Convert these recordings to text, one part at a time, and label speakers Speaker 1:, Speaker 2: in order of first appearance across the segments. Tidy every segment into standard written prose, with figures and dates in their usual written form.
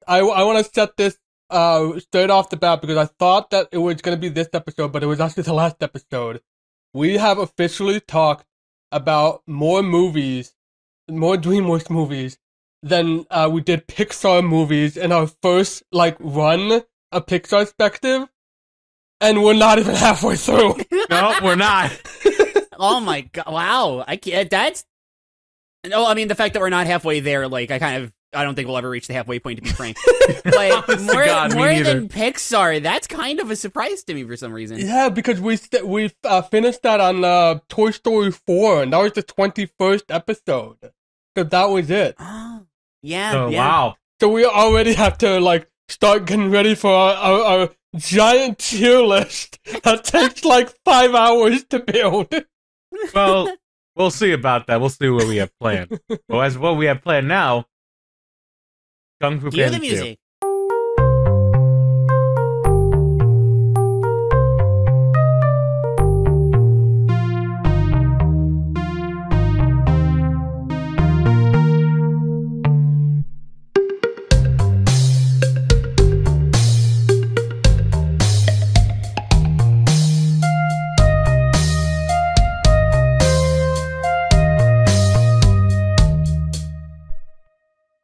Speaker 1: I want to set this straight off the bat because I thought that it was going to be this episode, but it was actually the last episode. We have officially talked about more movies, more DreamWorks movies than we did Pixar movies in our first run of Pixar perspective, and we're not even halfway through.
Speaker 2: No, we're not.
Speaker 3: Oh my god! Wow, I can't. That's no. I mean, the fact that we're not halfway there, I don't think we'll ever reach the halfway point, to be frank. But more than Pixar, that's kind of a surprise to me for some reason.
Speaker 1: Yeah, because we finished that on Toy Story 4, and that was the 21st episode. So that was it.
Speaker 3: Oh, yeah.
Speaker 2: Oh,
Speaker 3: yeah.
Speaker 2: wow.
Speaker 1: So we already have to start getting ready for our giant tier list that takes 5 hours to build.
Speaker 2: Well, we'll see about that. We'll see what we have planned. Well, as what we have planned now, Kung Fu
Speaker 3: Cue
Speaker 2: Panda
Speaker 3: the music.
Speaker 2: 2.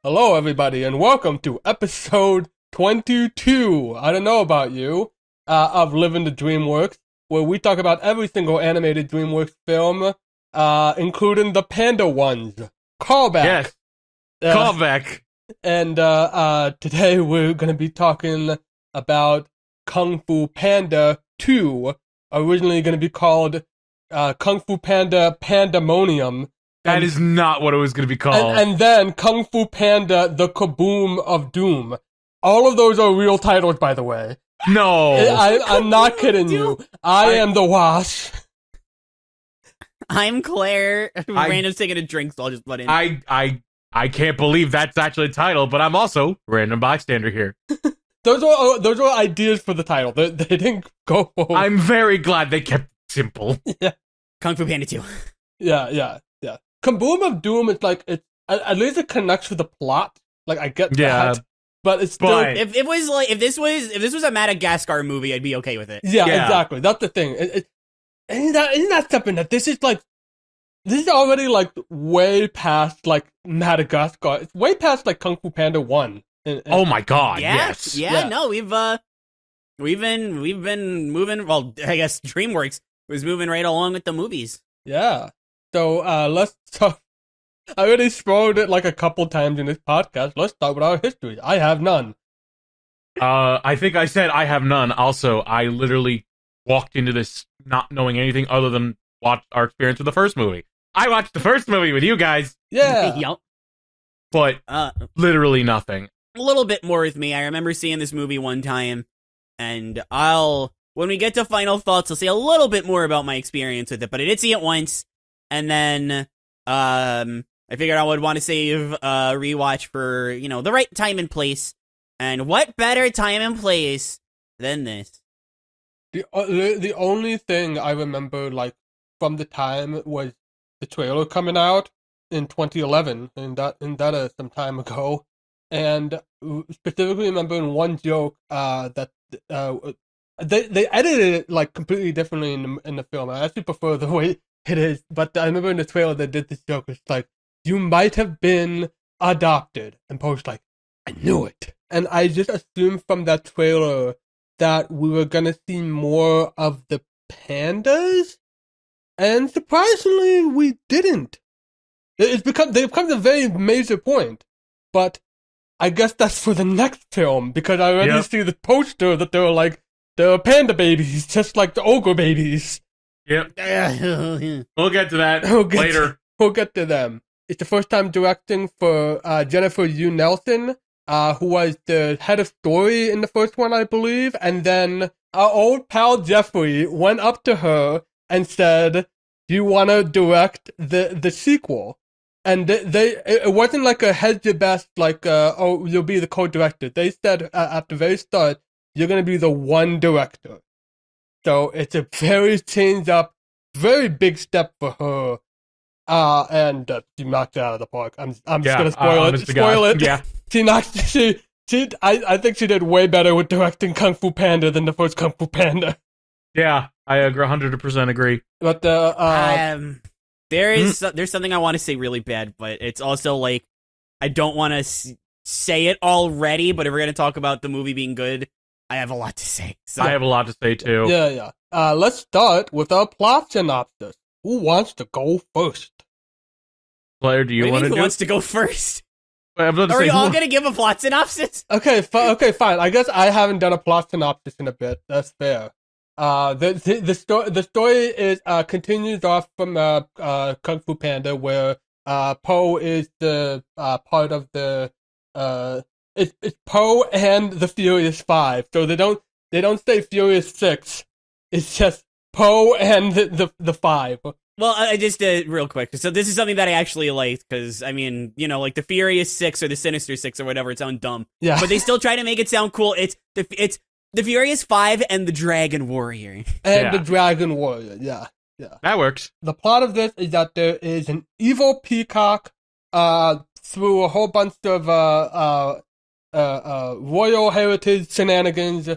Speaker 1: Hello, everybody, and welcome to episode 22, I don't know about you, of Living The DreamWorks, where we talk about every single animated DreamWorks film, including the Panda ones. Callback!
Speaker 2: Yes, callback!
Speaker 1: And today we're going to be talking about Kung Fu Panda 2, originally going to be called Kung Fu Panda Pandemonium.
Speaker 2: That is not what it was going to be called.
Speaker 1: And then Kung Fu Panda, The Kaboom of Doom. All of those are real titles, by the way.
Speaker 2: No.
Speaker 1: I'm not kidding you. I am the Wash.
Speaker 3: I'm Claire. Random's taking a drink, so I'll just butt in.
Speaker 2: I can't believe that's actually the title, but I'm also Random Bystander here.
Speaker 1: Those are ideas for the title. They didn't go forward.
Speaker 2: I'm very glad they kept it simple.
Speaker 1: Yeah.
Speaker 3: Kung Fu Panda 2.
Speaker 1: Yeah. Kaboom of Doom is at least it connects with the plot. I get that. But it's still
Speaker 3: if this was a Madagascar movie, I'd be okay with it.
Speaker 1: Yeah, exactly. That's the thing. Isn't that something that this is already way past Madagascar. It's way past Kung Fu Panda 1.
Speaker 2: Oh my god,
Speaker 3: yes.
Speaker 2: Yeah,
Speaker 3: no, we've been moving, well, I guess DreamWorks was moving right along with the movies.
Speaker 1: Yeah. So, let's talk. I already spoiled it a couple times in this podcast. Let's start with our history. I have none.
Speaker 2: I think I said I have none. Also, I literally walked into this not knowing anything other than watch our experience with the first movie. I watched the first movie with you guys.
Speaker 1: Yeah.
Speaker 3: Yep.
Speaker 2: But literally nothing.
Speaker 3: A little bit more with me. I remember seeing this movie one time, and when we get to final thoughts, I'll say a little bit more about my experience with it, but I did see it once. And then, I figured I would want to save a rewatch for, the right time and place. And what better time and place than this?
Speaker 1: The only thing I remember, from the time was the trailer coming out in 2011, and that is some time ago. And specifically remembering one joke, that, they edited it, completely differently in the film. I actually prefer the way it is, but I remember in the trailer they did this joke. It's you might have been adopted. And Poe's I knew it. And I just assumed from that trailer that we were going to see more of the pandas. And surprisingly, we didn't. They've become a very major point. But I guess that's for the next film, because I already see the poster that they're panda babies, just like the ogre babies.
Speaker 2: Yep. We'll get to that later.
Speaker 1: We'll get to them. It's the first time directing for Jennifer Yu Nelson, who was the head of story in the first one, I believe. And then our old pal Jeffrey went up to her and said, "Do you want to direct the sequel?" And it wasn't a hedge your best, oh, you'll be the co-director. They said at the very start, you're going to be the one director. So it's a very changed up, very big step for her. And she knocked it out of the park. I'm just going to spoil it. Spoil it.
Speaker 2: Yeah.
Speaker 1: She I think she did way better with directing Kung Fu Panda than the first Kung Fu Panda.
Speaker 2: Yeah, I agree, 100% agree.
Speaker 1: But
Speaker 3: there's something I want to say really bad, but it's also like I don't want to say it already. But if we're gonna talk about the movie being good, I have a lot to say. So.
Speaker 2: I have a lot to say too.
Speaker 1: Yeah. Let's start with our plot synopsis. Who wants to go first?
Speaker 2: Claire, do you want to do?
Speaker 3: Who wants to go first?
Speaker 2: Are
Speaker 3: we all gonna give a plot synopsis?
Speaker 1: Okay, fine. I guess I haven't done a plot synopsis in a bit. That's fair. The story is continues off from Kung Fu Panda, where Po is the part of the it's Po and the Furious Five. So they don't say Furious Six. It's just Po and the Five.
Speaker 3: Well, I just real quick. So this is something that I actually liked because I mean, you know, like the Furious Six or the Sinister Six or whatever, it sounds dumb.
Speaker 1: Yeah,
Speaker 3: but they still try to make it sound cool. It's the Furious Five and the Dragon Warrior.
Speaker 1: The Dragon Warrior. Yeah.
Speaker 2: That works.
Speaker 1: The plot of this is that there is an evil peacock through a whole bunch of royal heritage shenanigans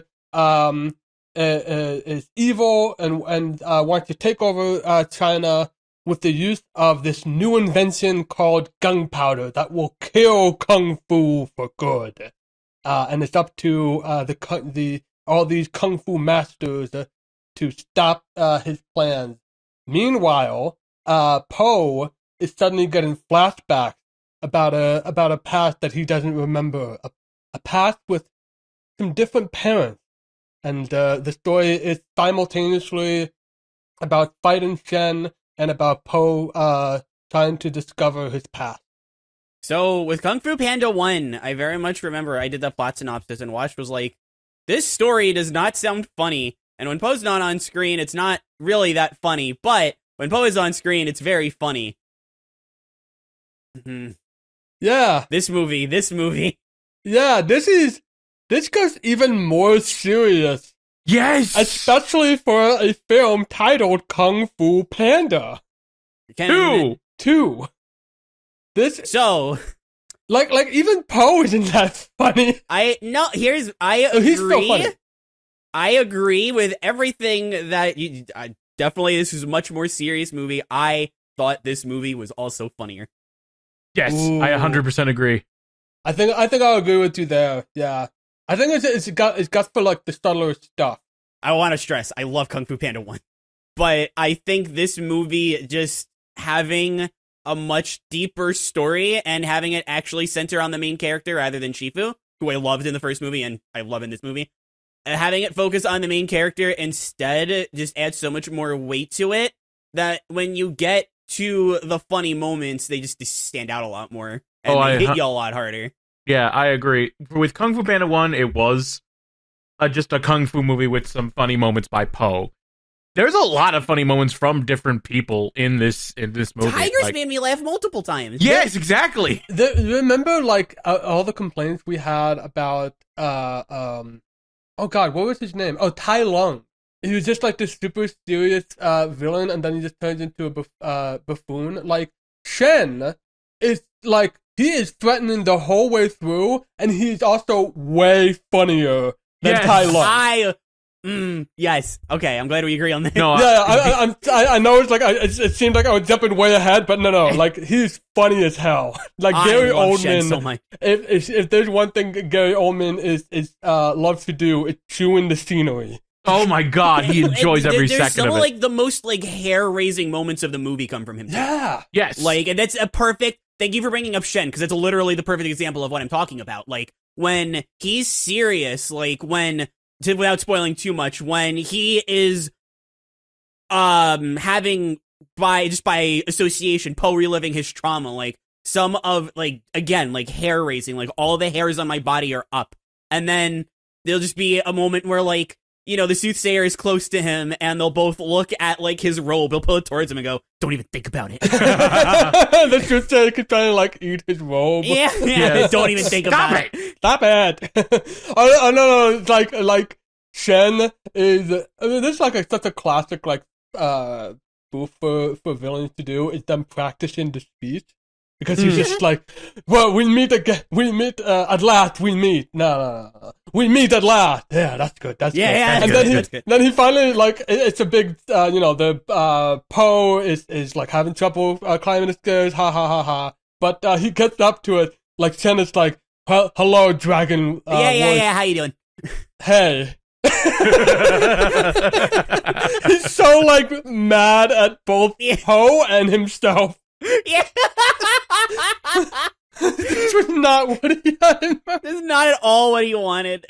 Speaker 1: is evil and wants to take over China with the use of this new invention called gunpowder that will kill kung fu for good. And it's up to all these kung fu masters to stop his plans. Meanwhile, Po is suddenly getting flashbacks about a past that he doesn't remember, a past with some different parents. And the story is simultaneously about fighting Shen and about Po trying to discover his past.
Speaker 3: So with Kung Fu Panda 1, I very much remember I did the plot synopsis and Watch was like, this story does not sound funny. And when Po's not on screen, it's not really that funny. But when Po is on screen, it's very funny. Mm-hmm.
Speaker 1: Yeah.
Speaker 3: This movie.
Speaker 1: Yeah, this goes even more serious.
Speaker 2: Yes!
Speaker 1: Especially for a film titled Kung Fu Panda. 2.
Speaker 3: So...
Speaker 1: Like even Po isn't that funny.
Speaker 3: I agree.
Speaker 1: He's still funny.
Speaker 3: I agree with everything that definitely this is a much more serious movie. I thought this movie was also funnier.
Speaker 2: Yes, ooh. I 100% agree.
Speaker 1: I think I'll agree with you there. Yeah. I think it's got for like the subtler stuff.
Speaker 3: I want to stress, I love Kung Fu Panda 1. But I think this movie just having a much deeper story and having it actually center on the main character rather than Shifu, who I loved in the first movie and I love in this movie. Having it focus on the main character instead just adds so much more weight to it that when you get to the funny moments, they just stand out a lot more and they hit you a lot harder.
Speaker 2: Yeah, I agree. With Kung Fu Panda 1, it was just a kung fu movie with some funny moments by Po. There's a lot of funny moments from different people in this movie.
Speaker 3: Tigers made me laugh multiple times.
Speaker 2: Yes, exactly.
Speaker 1: Remember, like all the complaints we had about oh god, what was his name? Oh, Tai Lung. He was just like this super serious villain, and then he just turns into a buffoon. Like Shen is like he is threatening the whole way through, and he's also way funnier than Tai Lung.
Speaker 3: Yes. Okay, I'm glad we agree on that.
Speaker 1: No, I know it's like it seemed like I was jumping way ahead, but no, like he's funny as hell. Like Gary Oldman. So much. If there's one thing Gary Oldman is loves to do, it's chewing the scenery.
Speaker 2: Oh my god, he enjoys every second of it.
Speaker 3: Some of like the most like hair-raising moments of the movie come from him.
Speaker 1: Yeah.
Speaker 2: Yes.
Speaker 3: Like, and that's a perfect. Thank you for bringing up Shen because that's literally the perfect example of what I'm talking about. Like when he's serious, like when. Without spoiling too much, when he is having by association Po reliving his trauma, like some of like again like hair raising, like all the hairs on my body are up, and then there'll just be a moment where like you know the soothsayer is close to him and they'll both look at like his robe, they'll pull it towards him and go, don't even think about it.
Speaker 1: The soothsayer could try to like eat his robe.
Speaker 3: Yeah. Don't even think about it.
Speaker 1: Stop it. Oh no, like Shen is. I mean, this is like such a classic like spoof for villains to do. Is them practicing the speech. because he's just like, well, we meet again. We meet at last. We meet. No. We meet at last. Yeah, that's good. That's good.
Speaker 3: Yeah,
Speaker 1: And
Speaker 3: that's good.
Speaker 1: then he finally like it's a big the Poe is like having trouble climbing the stairs. Ha ha ha ha. But he gets up to it. Like Shen is like, hello, dragon.
Speaker 3: Yeah. How you doing?
Speaker 1: Hey. He's so like mad at both Poe and himself.
Speaker 3: Yeah.
Speaker 1: This was not what he had in mind.
Speaker 3: This is not at all what he wanted.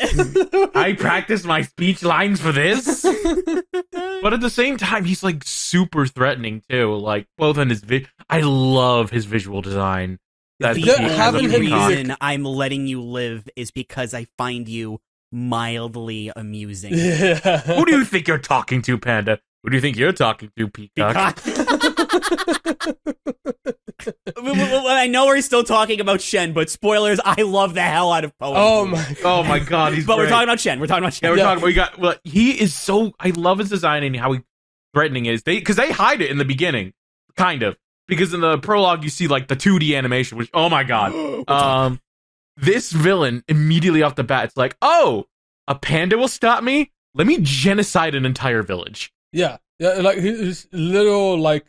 Speaker 2: I practiced my speech lines for this. But at the same time, he's like super threatening too. Like both in his I love his visual design.
Speaker 3: The reason I'm letting you live is because I find you mildly amusing.
Speaker 1: Yeah.
Speaker 2: Who do you think you're talking to, Panda? Who do you think you're talking to, Peacock?
Speaker 3: I know we're still talking about Shen, but spoilers, I love the hell out of Poe.
Speaker 2: Oh my god, he's
Speaker 3: But
Speaker 2: great.
Speaker 3: we're talking about Shen.
Speaker 2: Yeah, we're talking about he is so I love his design and how threatening is. Because they hide it in the beginning, kind of. Because in the prologue you see like the 2D animation, which oh my god. This villain immediately off the bat, it's like, oh, a panda will stop me? Let me genocide an entire village.
Speaker 1: Yeah, like his little like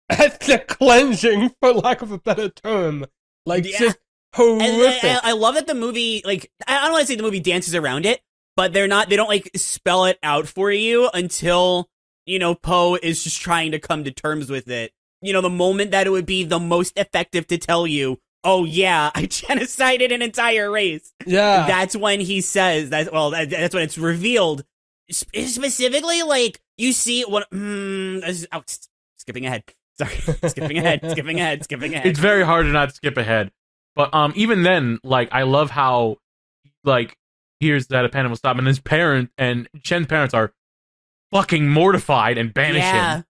Speaker 1: ethnic cleansing, for lack of a better term, like just horrific.
Speaker 3: And I love that the movie, like, I don't want to say the movie dances around it, but they don't like spell it out for you until Poe is just trying to come to terms with it. The moment that it would be the most effective to tell you, oh yeah, I genocided an entire race.
Speaker 1: Yeah,
Speaker 3: that's when he says that. Well, that's when it's revealed. Specifically, like you see what. Skipping ahead. Sorry, skipping ahead.
Speaker 2: It's very hard to not skip ahead. But even then, like I love how like hears that a panda will stop, and his parent and Shen's parents are fucking mortified and banish him.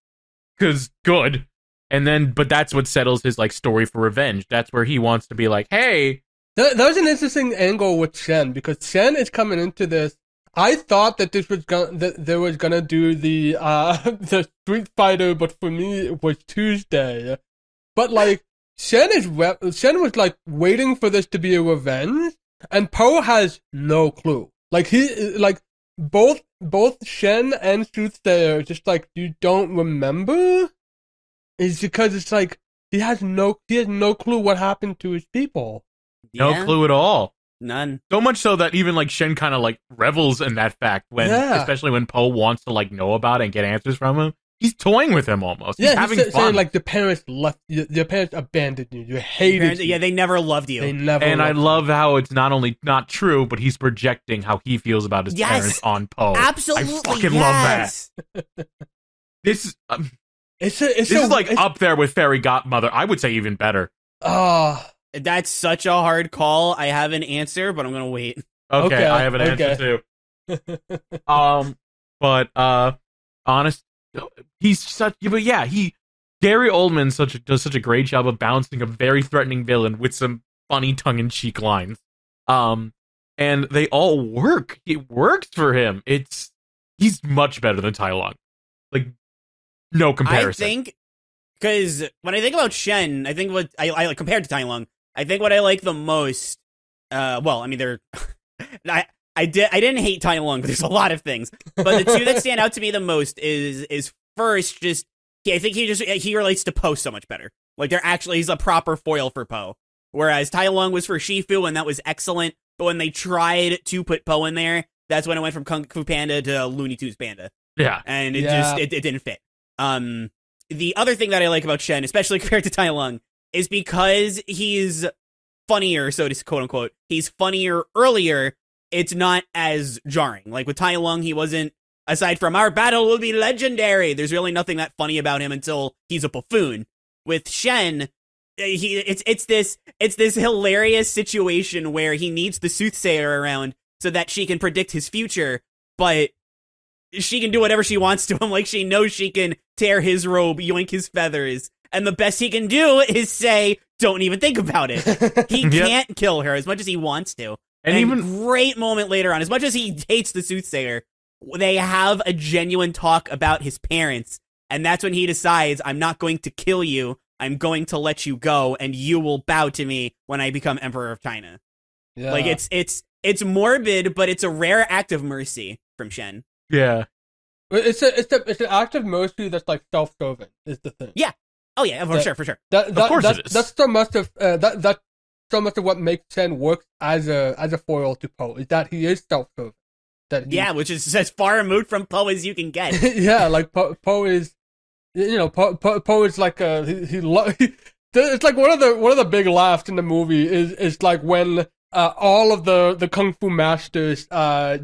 Speaker 2: Because good. And then, but that's what settles his like story for revenge. That's where he wants to be like, hey.
Speaker 1: That was an interesting angle with Shen, because Shen is coming into this. I thought that they was gonna do the Street Fighter, but for me it was Tuesday. But like Shen was like waiting for this to be a revenge, and Poe has no clue. Like both Shen and Soothsayer are just like, you don't remember? Is because it's like he has no clue what happened to his people.
Speaker 2: No clue at all.
Speaker 3: None.
Speaker 2: So much so that even like Shen kind of like revels in that fact especially when Poe wants to like know about it and get answers from him. He's toying with him almost. He's having fun.
Speaker 1: Saying like the parents left, your parents abandoned you. You hated you.
Speaker 3: Yeah, they never loved you.
Speaker 2: I love how it's not only not true, but he's projecting how he feels about his parents on Poe.
Speaker 3: Absolutely,
Speaker 2: I fucking love that. This is like up there with Fairy Godmother. I would say even better.
Speaker 3: That's such a hard call. I have an answer, but I'm gonna wait.
Speaker 2: Okay, I have an answer too. But honest, he's such. But yeah, Gary Oldman does such a great job of balancing a very threatening villain with some funny tongue-in-cheek lines. And they all work. It works for him. He's much better than Tai Lung. Like, no comparison.
Speaker 3: I think, because when I think about Shen, I think what I like compared to Tai Lung, I think what I like the most, well, I mean, I didn't hate Tai Lung, but there's a lot of things. But the two that stand out to me the most is first, just, I think he relates to Poe so much better. Like, he's a proper foil for Poe. Whereas Tai Lung was for Shifu, and that was excellent. But when they tried to put Poe in there, that's when it went from Kung Fu Panda to Looney Tunes Panda.
Speaker 2: Yeah.
Speaker 3: And it didn't fit. The other thing that I like about Shen, especially compared to Tai Lung, is because he's funnier, so to quote unquote, he's funnier earlier, it's not as jarring. Like with Tai Lung, he wasn't, aside from our battle will be legendary, there's really nothing that funny about him until he's a buffoon. With Shen, it's this hilarious situation where he needs the soothsayer around so that she can predict his future, but she can do whatever she wants to him. Like, she knows she can tear his robe, yoink his feathers, and the best he can do is say, don't even think about it. He can't kill her as much as he wants to. And even great moment later on, as much as he hates the soothsayer, they have a genuine talk about his parents, and that's when he decides, I'm not going to kill you, I'm going to let you go, and you will bow to me when I become Emperor of China.
Speaker 1: Yeah.
Speaker 3: Like, it's morbid, but it's a rare act of mercy from Shen.
Speaker 2: Yeah.
Speaker 1: It's an act of mercy that's like self-serving is the thing.
Speaker 3: Yeah. Oh yeah, for sure.
Speaker 2: Of course it is.
Speaker 1: That's so much of that's so much of what makes Shen work as a foil to Poe is that he is self-serving.
Speaker 3: Which is as far removed from Poe as you can get.
Speaker 1: Yeah, like Poe is, Poe is like it's like one of the big laughs in the movie is like when all of the kung fu masters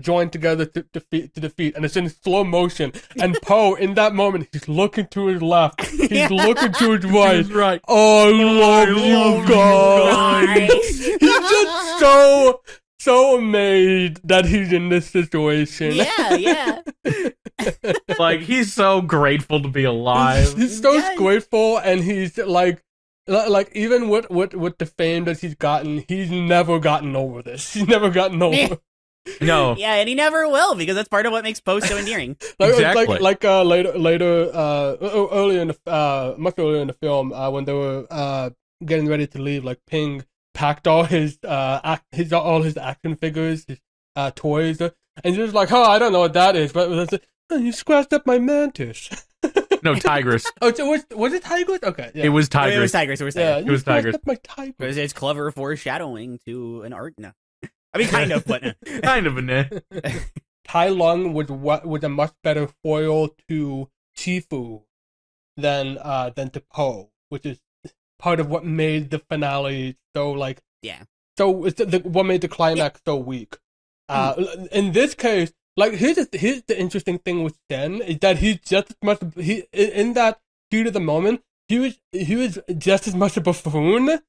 Speaker 1: join together to defeat, and it's in slow motion. And Poe, in that moment, he's looking to his left, he's looking to his right. Oh, I love you guys. He's just so amazed that he's in this situation.
Speaker 3: Yeah.
Speaker 2: Like, he's so grateful to be alive.
Speaker 1: He's so grateful, and he's like even with the fame that he's gotten, he's never gotten over this. He's never gotten over.
Speaker 2: No.
Speaker 3: Yeah, and he never will, because that's part of what makes Poe so endearing.
Speaker 2: Exactly.
Speaker 1: Earlier in the much earlier in the film, when they were getting ready to leave, like Ping packed all his action figures, his toys, and he was like, "Oh, I don't know what that is," but you scratched up my mantis.
Speaker 2: No, Tigress.
Speaker 1: Oh, was it Tigress? Okay, yeah.
Speaker 2: It was Tigress.
Speaker 3: It was Tigress.
Speaker 1: Yeah,
Speaker 2: it was Tigress.
Speaker 1: My Tigress.
Speaker 3: It's clever foreshadowing to an art. No, I mean kind of, but
Speaker 2: kind of
Speaker 1: Tai Lung was a much better foil to Shifu than to Poe, which is part of what made the finale so like So it's what made the climax so weak. In this case, like here's the interesting thing with Shen is that he's just as much in that heat of the moment he was just as much a buffoon,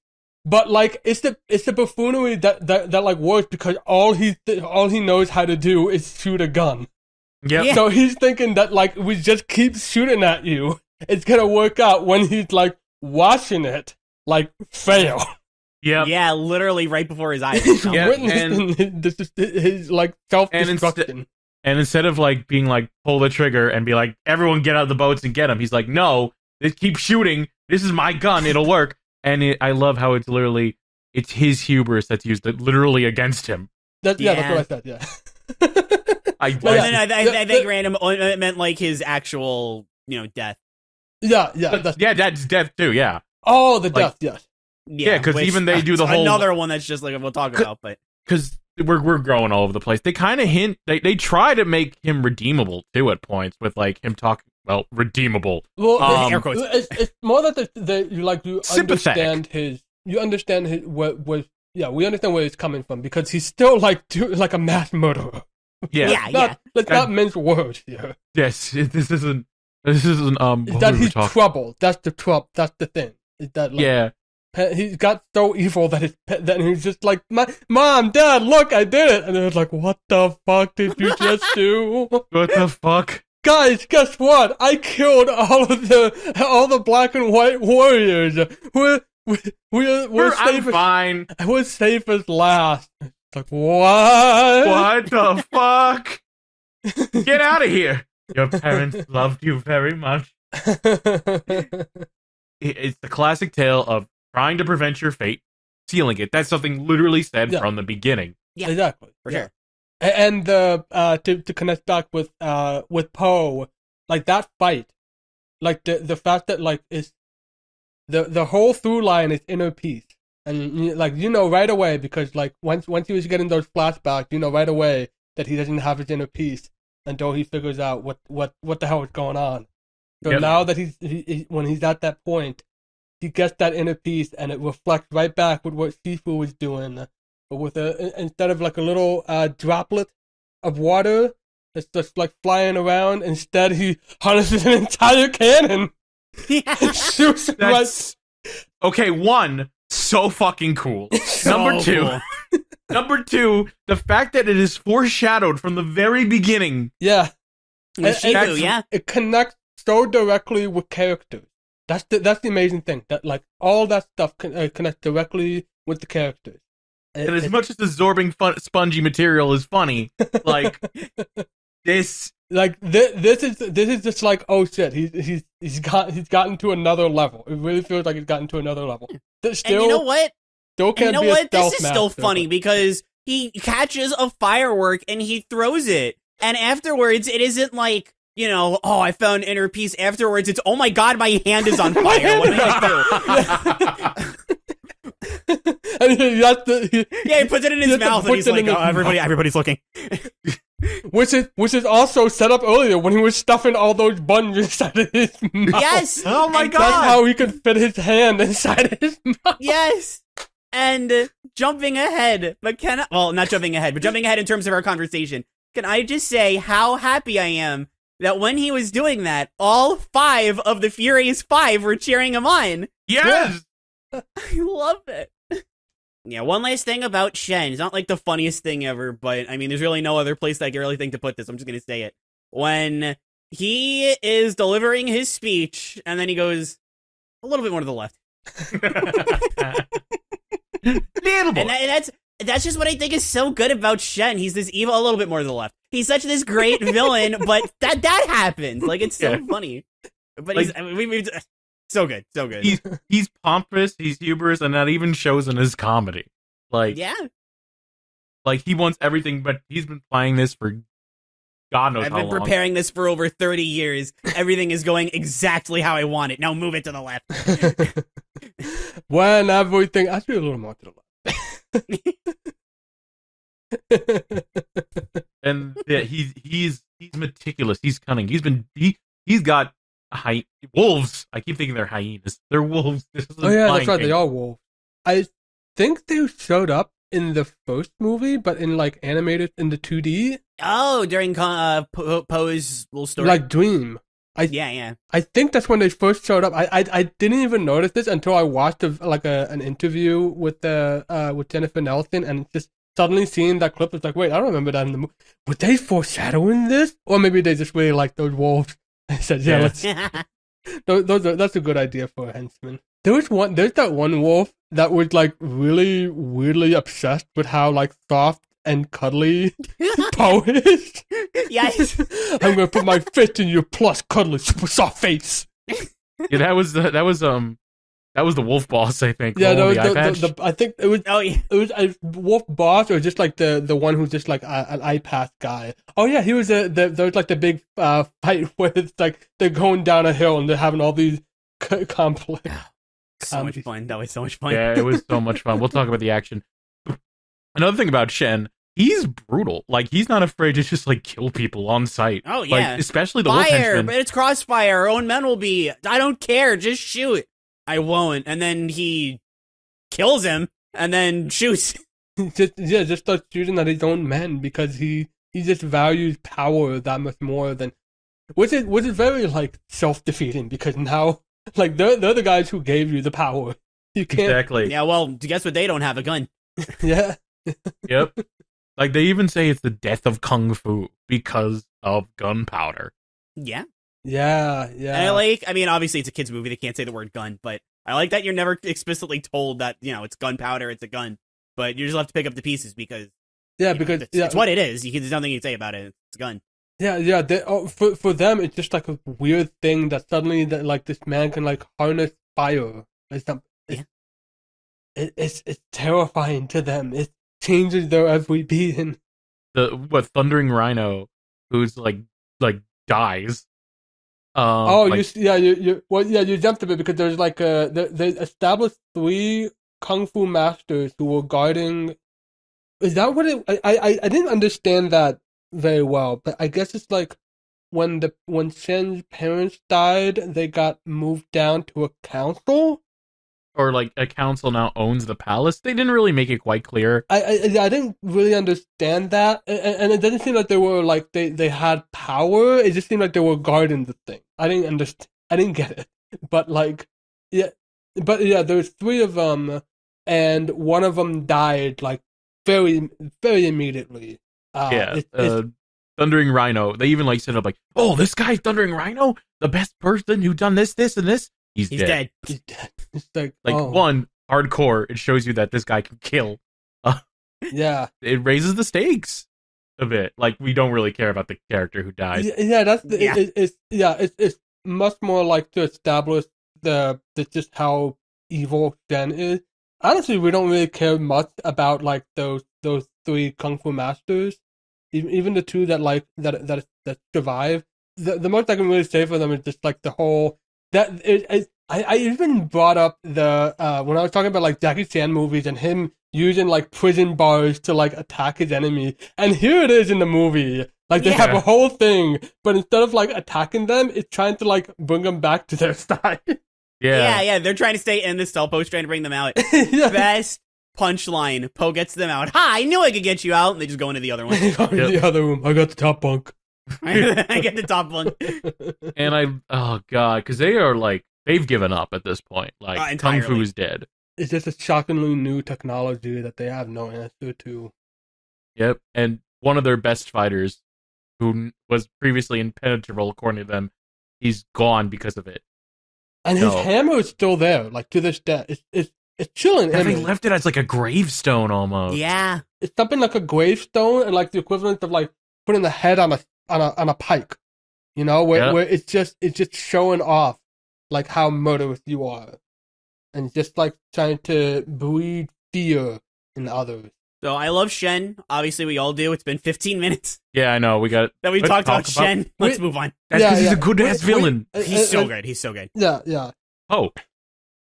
Speaker 1: but like it's the buffoonery that like works because all he knows how to do is shoot a gun.
Speaker 2: Yep.
Speaker 1: Yeah. So he's thinking that like we just keep shooting at you, it's gonna work out when he's like watching it like fail.
Speaker 3: Yeah, literally right before his eyes.
Speaker 1: And this is his like self-destruction.
Speaker 2: And instead of like being like pull the trigger and be like everyone get out of the boats and get him, he's like no, keep shooting. This is my gun. It'll work. And I love how it's his hubris that's used literally against him.
Speaker 1: That's what I said. Yeah.
Speaker 3: I think random meant like his actual death.
Speaker 1: Yeah.
Speaker 2: That's death too. Yeah.
Speaker 1: Oh, the death. Yes.
Speaker 2: Yeah, because even they do the whole
Speaker 3: another one that's just like we'll talk about, but
Speaker 2: because we're growing all over the place. They kind of hint they try to make him redeemable too at points with like him talking. Well, redeemable.
Speaker 1: Well, it's more that you understand his. You understand his what was. Yeah, we understand where he's coming from because he's still like a mass murderer.
Speaker 2: Yeah.
Speaker 1: Let's not mince words here.
Speaker 2: Yes, this isn't.
Speaker 1: That he's trouble. That's the trouble. That's the thing. Is that like, he got so evil that he's just like, Mom, Dad, look, I did it, and it was like, what the fuck did you just do?
Speaker 2: What the fuck?
Speaker 1: Guys, guess what? I killed all the black and white warriors. We're safe.
Speaker 2: I'm fine.
Speaker 1: We're safe as last. It's like, what?
Speaker 2: What the fuck? Get out of here. Your parents loved you very much. It's the classic tale of trying to prevent your fate, sealing it. That's something literally said from the beginning.
Speaker 3: Yeah,
Speaker 1: exactly.
Speaker 3: For sure.
Speaker 1: And to connect back with Poe, like that fight, like the fact that like is the whole through line is inner peace, and like right away because like once he was getting those flashbacks, right away that he doesn't have his inner peace until he figures out what the hell is going on. So now that when he's at that point, he gets that inner peace, and it reflects right back with what Shifu was doing. But with instead of like a little droplet of water that's just like flying around, instead he harnesses an entire cannon.
Speaker 3: Yeah.
Speaker 1: Shoots right.
Speaker 2: Okay, one, so fucking cool. Number two, the fact that it is foreshadowed from the very beginning.
Speaker 1: Yeah.
Speaker 3: Shifu,
Speaker 1: it connects so directly with characters. That's the amazing thing. That like all that stuff connects directly with the characters.
Speaker 2: And as much as absorbing spongy material is funny, like this
Speaker 1: is just like, oh shit, he's he's gotten to another level. It really feels like he's gotten to another level.
Speaker 3: Still, and you know what?
Speaker 1: Still can't be a stealth
Speaker 3: This is still
Speaker 1: master,
Speaker 3: funny because he catches a firework and he throws it, and afterwards it isn't like, oh, I found inner peace. Afterwards, it's, oh my god, my hand is on fire. What am I gonna do?
Speaker 1: And
Speaker 3: he puts it in his mouth, and he's like, "Oh, everybody's looking."
Speaker 1: Which is also set up earlier when he was stuffing all those buns inside of his mouth.
Speaker 3: Yes.
Speaker 2: Oh my god.
Speaker 1: That's how he could fit his hand inside of his mouth.
Speaker 3: Yes. And jumping ahead, but not jumping ahead, but jumping ahead in terms of our conversation. Can I just say how happy I am that when he was doing that, all 5 of the Furious 5 were cheering him on.
Speaker 2: Yes.
Speaker 3: I love it. Yeah, one last thing about Shen. It's not like the funniest thing ever, but I mean, there's really no other place that I can really think to put this. I'm just going to say it. When he is delivering his speech, and then he goes a little bit more to the left. And that's just what I think is so good about Shen. He's this evil, a little bit more to the left. He's such this great villain, but that happens. Like, it's so funny. But like, he's so good, so good.
Speaker 2: He's pompous, he's hubris, and that even shows in his comedy. Like,
Speaker 3: yeah,
Speaker 2: like he wants everything, but he's been playing this for God knows how long. I've been
Speaker 3: preparing this for over 30 years. Everything is going exactly how I want it. Now move it to the left.
Speaker 1: When everything, actually a little more to the left.
Speaker 2: And yeah, he's meticulous. He's cunning. He's got wolves. I keep thinking they're hyenas. They're wolves.
Speaker 1: Oh yeah, that's right. They are wolves. I think they showed up in the first movie, but in like animated in the 2D.
Speaker 3: Oh, during Poe's little story,
Speaker 1: like Dream.
Speaker 3: Yeah.
Speaker 1: I think that's when they first showed up. I didn't even notice this until I watched an interview with Jennifer Nelson, and just suddenly seeing that clip, it's like, wait, I don't remember that in the movie. Were they foreshadowing this, or maybe they just really like those wolves? I said, let's. That's a good idea for a henchman. There's that one wolf that was like really weirdly obsessed with how like soft and cuddly Poe is.
Speaker 3: Yes.
Speaker 1: I'm gonna put my fist in your plus cuddly super soft face.
Speaker 2: Yeah, that was the wolf boss, I think.
Speaker 1: Yeah, I think it was.
Speaker 3: Oh yeah,
Speaker 1: it was a wolf boss, or just like the one who's just like an eye path guy. Oh yeah, he was there was like the big fight where it's like they're going down a hill and they're having all these complex.
Speaker 3: So much fun. That was so much fun.
Speaker 2: Yeah, it was so much fun. We'll talk about the action. Another thing about Shen, he's brutal. Like, he's not afraid to just like kill people on sight.
Speaker 3: Oh yeah,
Speaker 2: like, especially the
Speaker 3: fire. But it's crossfire. Our own men will be. I don't care. Just shoot. I won't. And then he kills him and then shoots.
Speaker 1: just starts shooting at his own men because he just values power that much more than, which is very like self-defeating, because now like they're the guys who gave you the power. You can't.
Speaker 2: Exactly.
Speaker 3: Yeah. Well, guess what? They don't have a gun.
Speaker 1: Yeah.
Speaker 2: Yep. Like, they even say it's the death of kung fu because of gunpowder.
Speaker 3: Yeah.
Speaker 1: Yeah.
Speaker 3: And I mean, obviously it's a kid's movie. They can't say the word gun, but I like that you're never explicitly told that, it's gunpowder, it's a gun, but you just have to pick up the pieces because it's what it is. There's nothing you can say about it. It's a gun.
Speaker 1: Yeah. For them, it's just like a weird thing that suddenly that like this man can like harness fire. It's terrifying to them. It changes their every being.
Speaker 2: Thundering Rhino, who's like dies.
Speaker 1: You jumped a bit because there's like they established 3 kung fu masters who were guarding. Is that what it? I didn't understand that very well, but I guess it's like when Shen's parents died, they got moved down to a council.
Speaker 2: Or like a council now owns the palace. They didn't really make it quite clear.
Speaker 1: I didn't really understand that, and it didn't seem like they were like they had power. It just seemed like they were guarding the thing. I didn't understand. I didn't get it. But there's 3 of them, and one of them died like very very immediately.
Speaker 2: Thundering Rhino. They even like set up like, oh, this guy's Thundering Rhino, the best person who done this, and this. He's dead.
Speaker 1: He's dead. It's like
Speaker 2: one, hardcore. It shows you that this guy can kill.
Speaker 1: Yeah.
Speaker 2: It raises the stakes a bit. Like, we don't really care about the character who dies.
Speaker 1: Yeah, it's much more like to establish the just how evil Shen is. Honestly, we don't really care much about like those three kung fu masters, even the two that that survive. The most I can really say for them is just like the whole I even brought up the when I was talking about like Jackie Chan movies and him using like prison bars to like attack his enemy, and here it is in the movie. Like they have a whole thing, but instead of like attacking them, it's trying to like bring them back to their side.
Speaker 3: Yeah. They're trying to stay in the cell. Poe's trying to bring them out. Best punchline. Poe gets them out. Ha! I knew I could get you out, and they just go into the other one.
Speaker 1: The other room. I got the top bunk.
Speaker 3: I get the top bunk.
Speaker 2: And oh god, because they are like they've given up at this point. Like kung fu is dead.
Speaker 1: It's just a shockingly new technology that they have no answer to.
Speaker 2: Yep, and one of their best fighters, who was previously impenetrable according to them, he's gone because of it.
Speaker 1: And his hammer is still there, like to this day. It's chilling.
Speaker 2: They left it as like a gravestone almost.
Speaker 3: Yeah,
Speaker 1: it's something like a gravestone, and like the equivalent of like putting the head on a pike. You know, where it's just showing off like how murderous you are, and just like trying to breed fear in others.
Speaker 3: So I love Shen. Obviously, we all do. It's been 15 minutes.
Speaker 2: Yeah, I know. We talked
Speaker 3: about Shen. Let's move on.
Speaker 2: That's because he's a good ass villain.
Speaker 3: He's so good. He's so good.
Speaker 1: Yeah.
Speaker 2: Oh,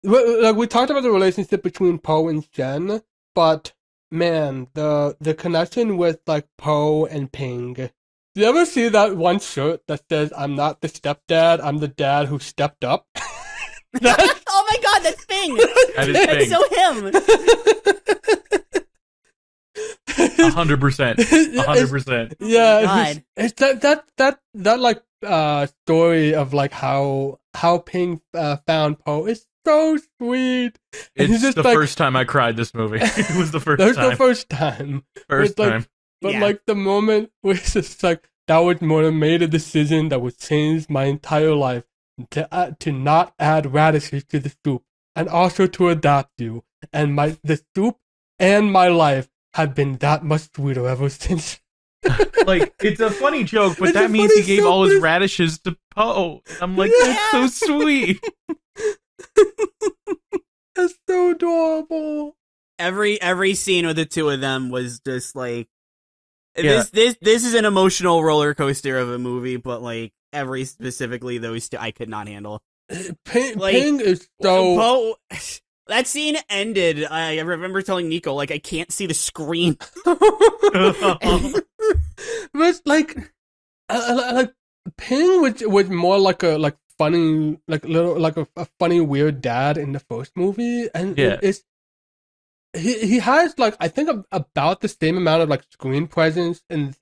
Speaker 1: like we talked about the relationship between Poe and Shen, but man, the connection with like Poe and Ping. Do you ever see that one shirt that says "I'm not the stepdad, I'm the dad who stepped up"?
Speaker 3: Oh my god, that's Ping. That's so him.
Speaker 2: 100%.
Speaker 1: Yeah, it's that like story of like how Ping found Poe is so sweet. And
Speaker 2: it's just the first time I cried this movie. It was the first time.
Speaker 1: The first time. But like the moment where it's just like that was when I made a decision that would change my entire life to not add radishes to the soup and also to adopt you, and the soup and my life have been that much sweeter ever since.
Speaker 2: Like, it's a funny joke, but that means he gave all his radishes to Poe. I'm like, that's so sweet.
Speaker 1: That's so adorable.
Speaker 3: Every scene with the two of them was just like this is an emotional roller coaster of a movie, but like specifically those two I could not handle.
Speaker 1: Ping is so
Speaker 3: Poe. That scene ended. I remember telling Nico, like, I can't see the screen.
Speaker 1: But like Ping was more like a funny a funny weird dad in the first movie, and he has like I think about the same amount of like screen presence in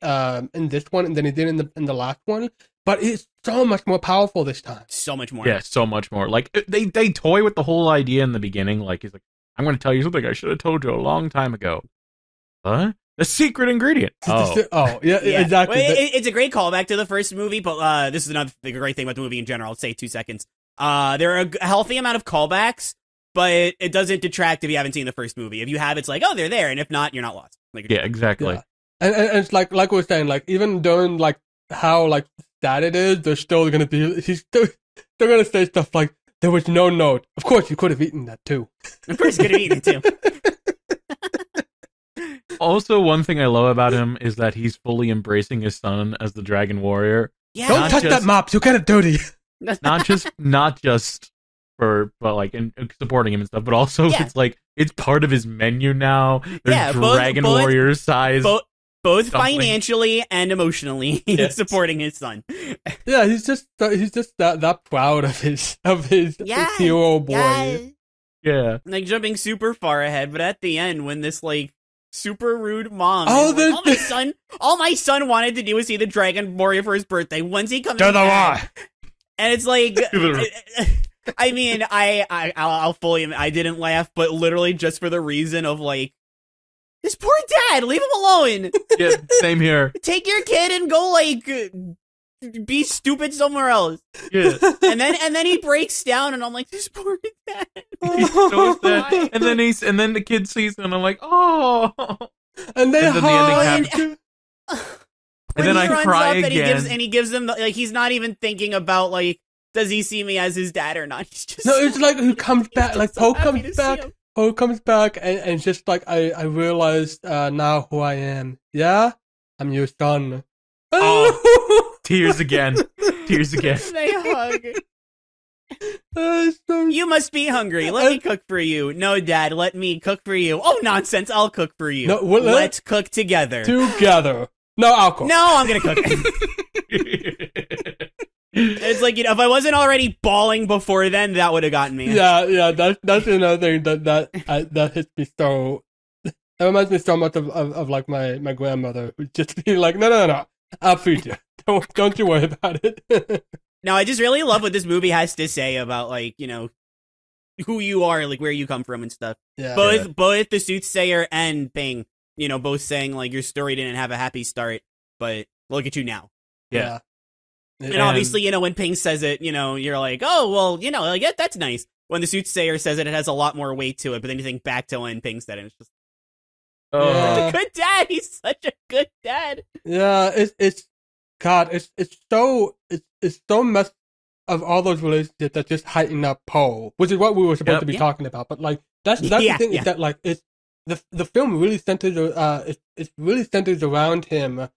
Speaker 1: this one than he did in the last one. But it's so much more powerful this time.
Speaker 3: So much more.
Speaker 2: Yeah, so much more. Like, they toy with the whole idea in the beginning. Like, he's like, I'm going to tell you something I should have told you a long time ago. Huh? The secret ingredient.
Speaker 1: Yeah, exactly.
Speaker 3: Well, it's a great callback to the first movie, but this is another great thing about the movie in general. I'll say 2 seconds. There are a healthy amount of callbacks, but it doesn't detract if you haven't seen the first movie. If you have, it's like, oh, they're there, and if not, you're not lost. Like,
Speaker 2: yeah, exactly.
Speaker 1: Yeah. And it's like we're saying, like, even during, like, how, like, sad it is, they're still gonna be, they're gonna say stuff like, there was no note. Of course, you could have eaten that too.
Speaker 3: Of course, you could have eaten it
Speaker 2: too. Also, one thing I love about him is that he's fully embracing his son as the Dragon Warrior.
Speaker 1: Yeah. Don't touch that mop, you'll get it dirty.
Speaker 2: Not just for, but like, in supporting him and stuff, but also it's like, it's part of his menu now. There's Dragon Warrior size.
Speaker 3: Both financially and emotionally, he's supporting his son.
Speaker 1: Yeah, he's just that proud of his hero boy.
Speaker 2: Yeah,
Speaker 3: like jumping super far ahead, but at the end, when this like super rude mom, all my son wanted to do was see the Dragon Warrior for his birthday. When's he coming back? And it's like, I mean, I'll fully admit, I didn't laugh, but literally just for the reason of like, this poor dad, leave him alone.
Speaker 2: Yeah, same here.
Speaker 3: Take your kid and go like be stupid somewhere else.
Speaker 2: Yeah.
Speaker 3: And then he breaks down and I'm like, this poor dad.
Speaker 2: He's so sad. And then the kid sees him and I'm like, oh.
Speaker 1: And then the ending
Speaker 2: happens. And then I cry again.
Speaker 3: And he gives him like he's not even thinking about like does he see me as his dad or not? He's just
Speaker 1: no, it's like who comes back, like
Speaker 3: so
Speaker 1: Poe comes back. Poe comes back, and just like I realized now who I am. Yeah, I'm your son.
Speaker 2: Oh, tears again. Tears again.
Speaker 3: They hug.
Speaker 1: So,
Speaker 3: You must be hungry. Let me cook for you. No, Dad, let me cook for you. Oh, nonsense. I'll cook for you.
Speaker 1: No,
Speaker 3: let's cook together.
Speaker 1: Together. No alcohol.
Speaker 3: No, I'm gonna cook. It's like, if I wasn't already bawling before then, that would have gotten me.
Speaker 1: Yeah, that's another thing that hits me so. That reminds me so much of like my grandmother who'd just be like, no, I'll feed you. Don't you worry about it.
Speaker 3: No, I just really love what this movie has to say about, like, who you are, like, where you come from and stuff.
Speaker 1: Yeah.
Speaker 3: Both the soothsayer and Ping, both saying, like, your story didn't have a happy start, but look at you now.
Speaker 2: Yeah.
Speaker 3: And obviously, when Ping says it, you're like, oh, well, like, yeah, that's nice. When the soothsayer says it, it has a lot more weight to it, but then you think back to when Ping said it, it's just,
Speaker 1: yeah.
Speaker 3: a good dad. He's such a good dad.
Speaker 1: Yeah, it's so much of all those relationships that just heighten up Poe, which is what we were supposed to be talking about. But like that's the thing is that like it's the film really centers it really centers around him.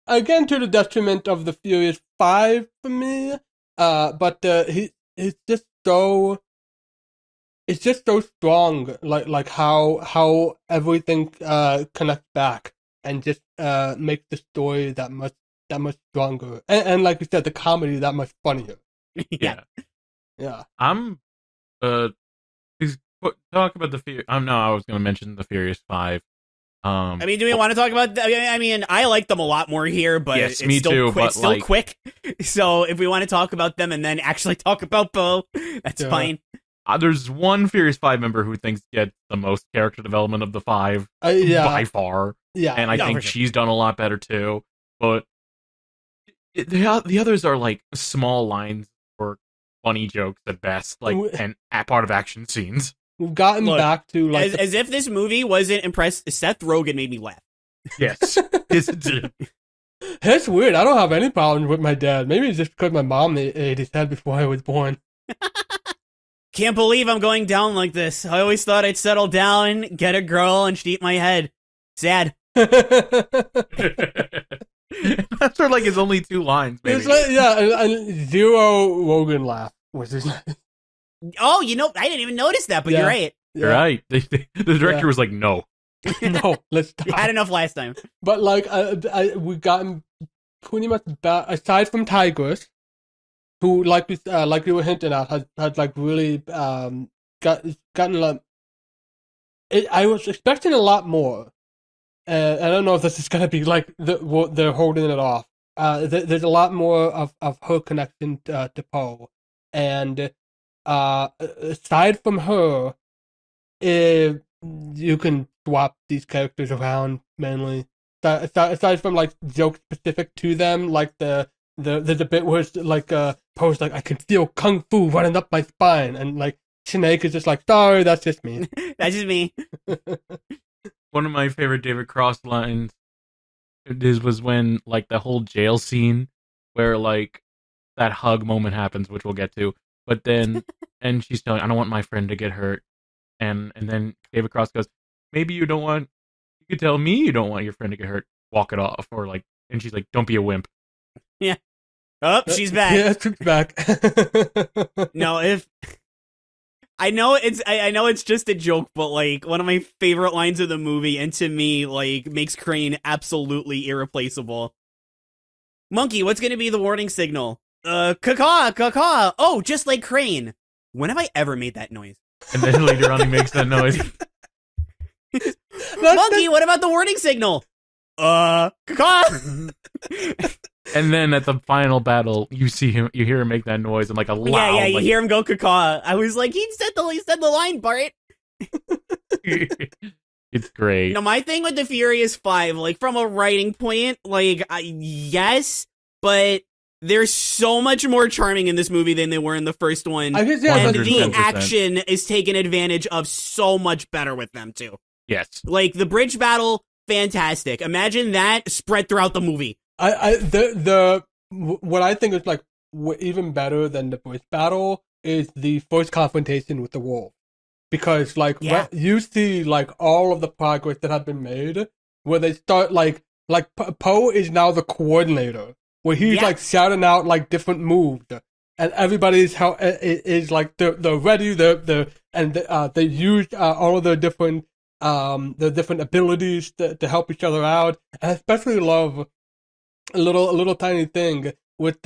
Speaker 1: Again, to the detriment of the Furious 5 for me. But it's just so strong, like how everything connects back and just makes the story that much stronger, and like you said, the comedy that much funnier.
Speaker 3: Yeah.
Speaker 2: I'm talk about the Fear. I was going to mention the Furious 5.
Speaker 3: Do we want to talk about? I like them a lot more here, but
Speaker 2: yes,
Speaker 3: it's
Speaker 2: me
Speaker 3: still
Speaker 2: too.
Speaker 3: Quick,
Speaker 2: but
Speaker 3: still quick. So if we want to talk about them and then actually talk about Poe, that's fine.
Speaker 2: There's one Furious 5 member who thinks gets the most character development of the 5 by far.
Speaker 1: Yeah,
Speaker 2: and I think she's done a lot better too. But the others are like small lines or funny jokes at best, like and part of action scenes.
Speaker 1: We've gotten back to like
Speaker 3: as if this movie wasn't impressed. Seth Rogen made me laugh.
Speaker 2: Yes, yes it did.
Speaker 1: It's weird. I don't have any problems with my dad. Maybe it's just because my mom ate his head before I was born.
Speaker 3: Can't believe I'm going down like this. I always thought I'd settle down, get a girl, and she'd eat my head. Sad.
Speaker 2: That's sort of like his only 2 lines, maybe.
Speaker 1: It's like, and zero Rogen laugh, which is nice.
Speaker 3: Oh, I didn't even notice that, but you're right.
Speaker 2: You're right. The director was like, no.
Speaker 1: No, let's stop.
Speaker 3: You had enough last time.
Speaker 1: But like, we gotten pretty much back, aside from Tigers, who like we were hinting at, had like really gotten like. I was expecting a lot more. I don't know if this is gonna be like they're holding it off. There's a lot more of her connection to Poe, and aside from her, you can swap these characters around mainly. Aside from like jokes specific to them, like there's a bit where it's like Poe's like, I can feel kung fu running up my spine, and like Sinead is just like, sorry, that's just me.
Speaker 3: That's just me.
Speaker 2: One of my favorite David Cross lines was when like the whole jail scene where like that hug moment happens, which we'll get to. But then and she's telling, I don't want my friend to get hurt, and then David Cross goes, maybe you could tell me you don't want your friend to get hurt, walk it off, or like, and she's like, don't be a wimp.
Speaker 3: Yeah. Oh, she's back.
Speaker 1: Yeah, she's back.
Speaker 3: No, I know it's just a joke, but like one of my favorite lines of the movie, and to me, like makes Crane absolutely irreplaceable. Monkey, what's gonna be the warning signal? Caw. Oh, just like Crane. When have I ever made that noise?
Speaker 2: And then later on he makes that noise.
Speaker 3: Monkey, what about the warning signal? Caw.
Speaker 2: And then at the final battle, you hear him make that noise and like a loud.
Speaker 3: Yeah, you hear him go caw. I was like, he said the line, Bart.
Speaker 2: It's great.
Speaker 3: No, my thing with the Furious 5, like from a writing point, like yes, but they're so much more charming in this movie than they were in the first one.
Speaker 1: I guess,
Speaker 3: and the action is taken advantage of so much better with them too.
Speaker 2: Yes,
Speaker 3: like the bridge battle, fantastic. Imagine that spread throughout the movie.
Speaker 1: What I think is like even better than the first battle is the first confrontation with the wolf. Because, like, you see, like, all of the progress that have been made, where they start, like Poe is now the coordinator, where he's, like, shouting out, like, different moves, and everybody's is like, they're ready, they use all of their different abilities to help each other out. And I especially love a little tiny thing with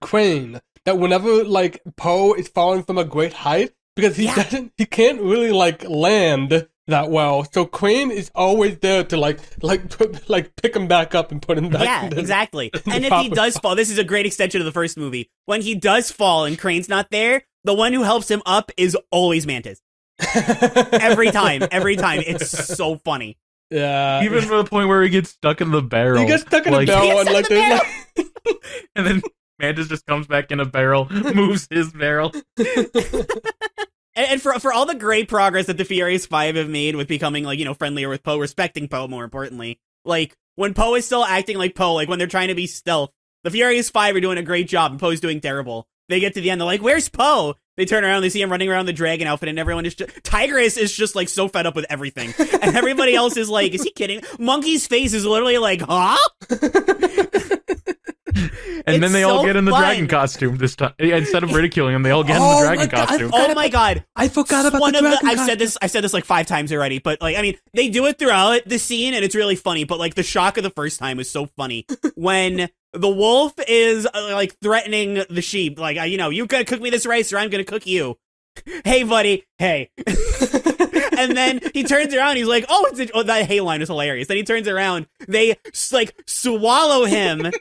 Speaker 1: Crane, that whenever, like, Poe is falling from a great height, because he can't really, like, land that well. So Crane is always there to like pick him back up and put him back.
Speaker 3: Yeah, exactly. And if he does fall, this is a great extension of the first movie. When he does fall and Crane's not there, the one who helps him up is always Mantis. every time. It's so funny.
Speaker 1: Yeah.
Speaker 2: Even to the point where he gets stuck in the barrel.
Speaker 1: He gets stuck in a barrel and like there's like
Speaker 2: and then Mantis just comes back in a barrel, moves his barrel.
Speaker 3: And for all the great progress that the Furious 5 have made with becoming, like, you know, friendlier with Poe, respecting Poe, more importantly, like, when Poe is still acting like Poe, like, when they're trying to be stealth, the Furious 5 are doing a great job, and Poe's doing terrible. They get to the end, they're like, where's Poe? They turn around, they see him running around the dragon outfit, and everyone is just... Tigress is just, like, so fed up with everything. And everybody else is like, is he kidding? Monkey's face is literally like, huh?
Speaker 2: And then they all get in the dragon costume this time. Instead of ridiculing them, they all get in the dragon costume.
Speaker 3: Oh my god.
Speaker 1: I forgot about the dragon costume.
Speaker 3: I've said this like 5 times already, but, like, I mean, they do it throughout the scene, and it's really funny, but, like, the shock of the first time is so funny. When the wolf is, like, threatening the sheep, like, you know, you gotta cook me this rice or I'm gonna cook you. Hey, buddy. Hey. And then he turns around, he's like, that hey line is hilarious. Then he turns around, they, like, swallow him.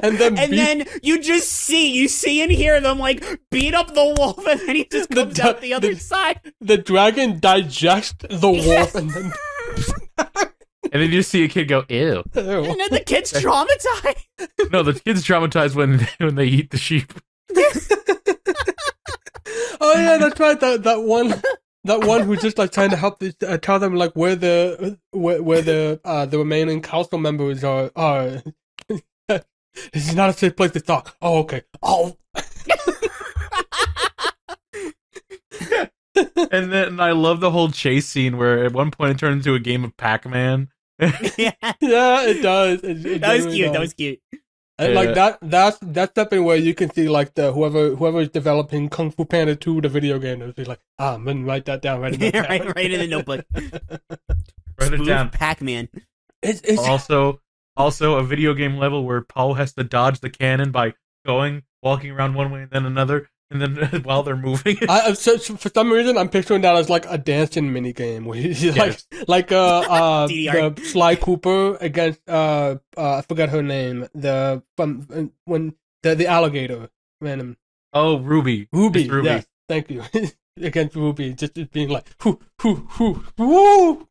Speaker 1: And
Speaker 3: then you just see and hear them, like, beat up the wolf, and then he just comes out the other side.
Speaker 1: The dragon digests the wolf, and then...
Speaker 2: And then you just see a kid go, ew.
Speaker 3: And then the kid's traumatized.
Speaker 2: No, the kid's traumatized when they eat the sheep.
Speaker 1: Oh yeah, that's right. That one who's just, like, trying to help tell them, like, where the remaining council members are. This is not a safe place to talk. Oh, okay. Oh.
Speaker 2: And then I love the whole chase scene where at one point it turns into a game of Pac-Man.
Speaker 1: Yeah, it does.
Speaker 3: That was cute.
Speaker 1: And, like, that's something where you can see, like, the whoever's developing Kung Fu Panda 2, the video game, they'll be like, I'm gonna write that down right in the
Speaker 3: right in the notebook.
Speaker 2: Write it down.
Speaker 3: Pac-Man.
Speaker 1: It's
Speaker 2: also a video game level where Paul has to dodge the cannon by walking around one way and then another, and then while they're moving.
Speaker 1: So for some reason, I'm picturing that as, like, a dancing mini game where he's like the Sly Cooper against I forgot her name, the alligator random.
Speaker 2: Oh, Ruby.
Speaker 1: Ruby. Yes, thank you. Against Ruby, just being like whoo woo.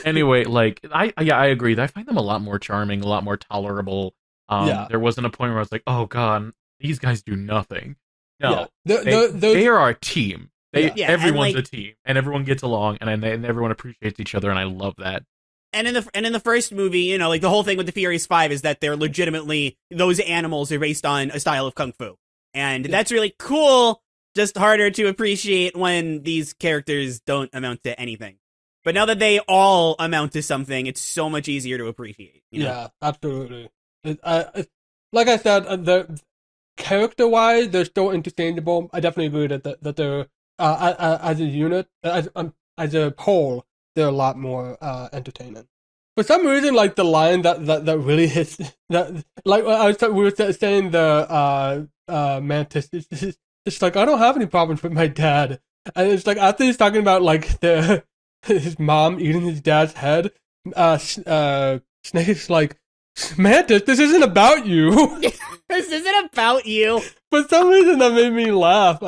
Speaker 2: Anyway, like, I agree. I find them a lot more charming, a lot more tolerable. There wasn't a point where I was like, oh god, these guys do nothing. No, they are our team. Everyone's a team, and everyone gets along, and everyone appreciates each other, and I love that.
Speaker 3: And in the first movie, you know, like, the whole thing with the Furious 5 is that they're legitimately, those animals are based on a style of kung fu, and that's really cool. Just harder to appreciate when these characters don't amount to anything. But now that they all amount to something, it's so much easier to appreciate. You know? Yeah,
Speaker 1: absolutely. Like I said, character-wise, they're still interchangeable. I definitely agree that they're as a unit, as a whole, they're a lot more entertaining. For some reason, like, the line that really hits that, like, we were saying, the Mantis is it's like, I don't have any problems with my dad, and it's like after he's talking about, like, his mom eating his dad's head, Snake's like, Mantis, this isn't about you.
Speaker 3: This isn't about you.
Speaker 1: For some reason, that made me laugh.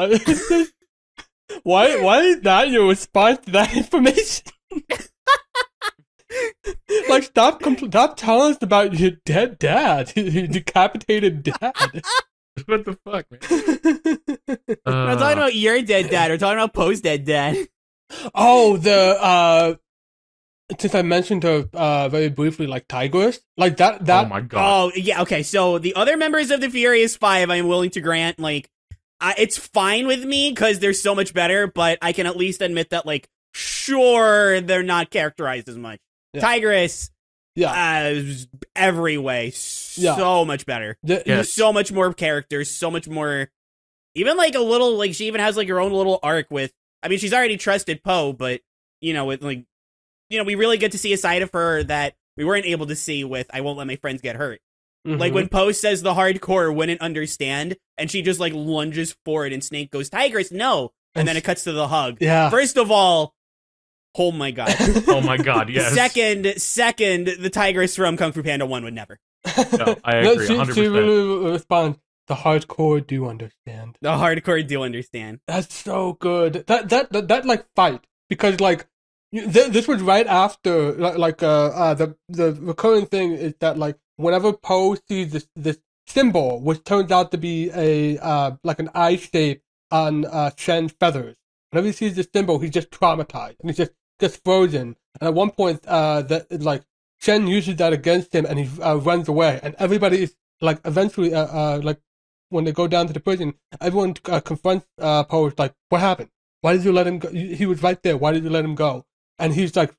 Speaker 1: Why is that your response to that information? Like, stop telling us about your dead dad, your decapitated dad.
Speaker 2: What the fuck, man?
Speaker 3: We're not talking about your dead dad. We're talking about Poe's dead dad.
Speaker 1: Oh, since I mentioned her very briefly, like Tigress, like that.
Speaker 2: Oh my god.
Speaker 3: Oh yeah, okay. So the other members of the Furious Five, I am willing to grant, like, it's fine with me because they're so much better. But I can at least admit that, like, sure, they're not characterized as much.
Speaker 1: Yeah.
Speaker 3: Tigress,
Speaker 1: yeah,
Speaker 3: every way, so much better. So much more characters, so much more. Even like a little, like she even has like her own little arc with. I mean, she's already trusted Poe, but with like, we really get to see a side of her that we weren't able to see with I Won't Let My Friends Get Hurt. Mm-hmm. Like when Poe says the hardcore wouldn't understand, and she just like lunges forward, and Snake goes, "Tigress, no!" And then it cuts to the hug.
Speaker 1: Yeah.
Speaker 3: First of all, oh my god.
Speaker 2: Oh my god. Yes.
Speaker 3: Second, the Tigress from Kung Fu Panda 1 would never.
Speaker 2: No, I agree. 100%.
Speaker 1: She really responds. The hardcore do understand.
Speaker 3: The hardcore do understand.
Speaker 1: That's so good. That like fight, because like this was right after the recurring thing is that like whenever Poe sees this symbol, which turns out to be a like an eye shape on Shen's feathers, whenever he sees this symbol, he's just traumatized and he's just frozen. And at one point, that like Shen uses that against him, and he runs away, and everybody is like eventually like. When they go down to the prison, everyone confronts Poe, like, what happened? Why did you let him go? He was right there. Why did you let him go? And he's like,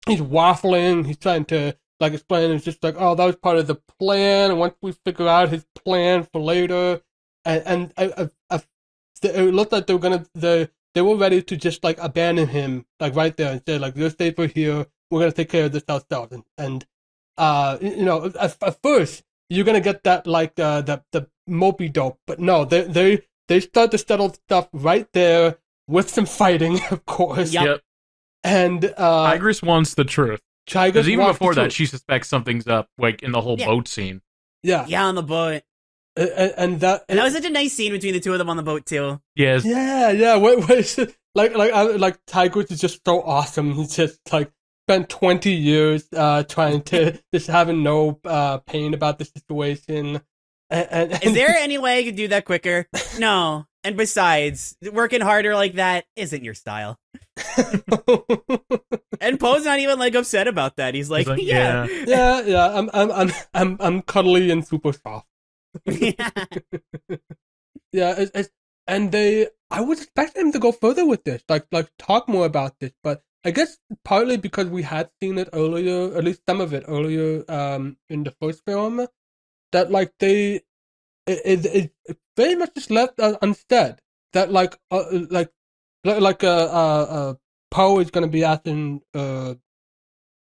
Speaker 1: he's waffling. He's trying to, like, explain. It's just like, oh, that was part of the plan. And once we figure out his plan for later, and it looked like they were ready to just, like, abandon him, like, right there and say, like, you're safer here. We're going to take care of this ourselves. And at first, you're going to get that, like, the mopey dope, but no, they start to settle stuff right there with some fighting, of course.
Speaker 2: Yep.
Speaker 1: And
Speaker 2: Tigress wants the truth. Because even before that, she suspects something's up, like in the whole boat scene.
Speaker 1: Yeah,
Speaker 3: on the boat.
Speaker 1: And that
Speaker 3: was such a nice scene between the two of them on the boat too.
Speaker 2: Yes.
Speaker 1: Yeah. Wait, like Tigress is just so awesome. He's just like spent 20 years trying to just having no pain about the situation. And
Speaker 3: is there any way I could do that quicker? No. And besides, working harder like that isn't your style. And Poe's not even like upset about that. He's like yeah.
Speaker 1: I'm cuddly and super soft. Yeah. And I was expecting him to go further with this, like talk more about this, but I guess partly because we had seen it earlier, at least some of it earlier, in the first film. That like it very much just left unsaid. That Poe is gonna be asking, oh,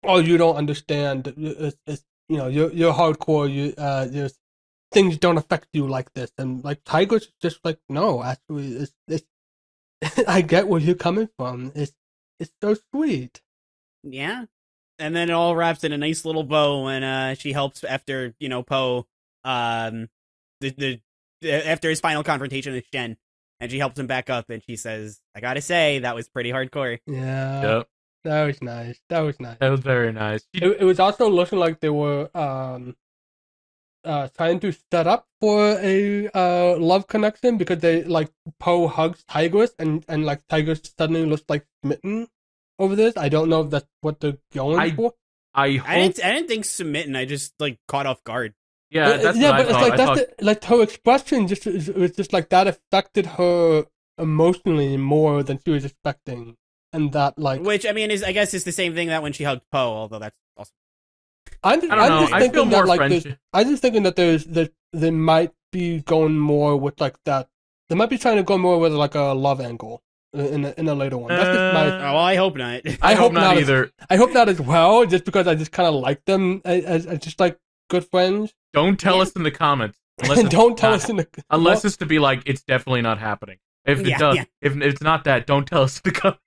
Speaker 1: you don't understand. It's you're hardcore. Things don't affect you like this, and like Tiger's just like, no, actually, it's I get where you're coming from. It's so sweet.
Speaker 3: Yeah, and then it all wraps in a nice little bow when she helps after Poe. After his final confrontation with Shen, and she helps him back up, and she says, "I gotta say, that was pretty hardcore."
Speaker 1: Yeah,
Speaker 2: yep.
Speaker 1: That was nice. That was
Speaker 2: very nice.
Speaker 1: It was also looking like they were trying to set up for a love connection, because they like Poe hugs Tigress, and like Tigress suddenly looks like smitten over this. I don't know if that's what they're going for.
Speaker 3: I didn't think smitten. I just like caught off guard.
Speaker 2: Yeah, that's what I thought.
Speaker 1: Like her expression was just like that affected her emotionally more than she was expecting, and that like,
Speaker 3: which I mean I guess is the same thing that when she hugged Poe, although that's awesome.
Speaker 1: I'm just thinking that they might be going more with like that. They might be trying to go more with like a love angle in a later one. That's just my.
Speaker 3: Well, I hope not.
Speaker 2: I hope not either.
Speaker 1: I hope not as well, just because I just kind of like them as just like good friends.
Speaker 2: Don't tell us in the comments. Unless it's to be like, it's definitely not happening. If it does, if it's not that, don't tell us in the comments.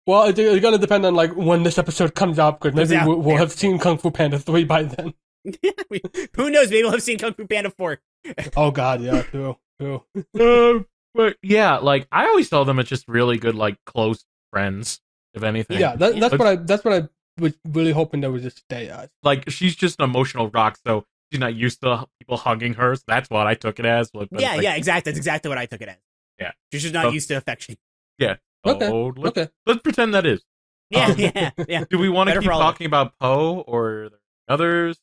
Speaker 1: Well, it's going to depend on like when this episode comes out, because maybe we'll have seen Kung Fu Panda 3 by then.
Speaker 3: Who knows? Maybe we'll have seen Kung Fu Panda 4.
Speaker 1: Oh God, yeah, true.
Speaker 2: But yeah, like I always saw them as just really good, like close friends. If anything,
Speaker 1: yeah, that's what I was really hoping they would just stay as.
Speaker 2: Like she's just an emotional rock, so she's not used to people hugging her. So that's what I took it as.
Speaker 3: Yeah, exactly. That's exactly what I took it as.
Speaker 2: Yeah,
Speaker 3: she's just not used to affection.
Speaker 2: Yeah.
Speaker 1: Okay.
Speaker 2: Let's pretend that is.
Speaker 3: Yeah.
Speaker 2: Do we want to
Speaker 3: Better
Speaker 2: keep
Speaker 3: for all of us.
Speaker 2: talking about Poe or others?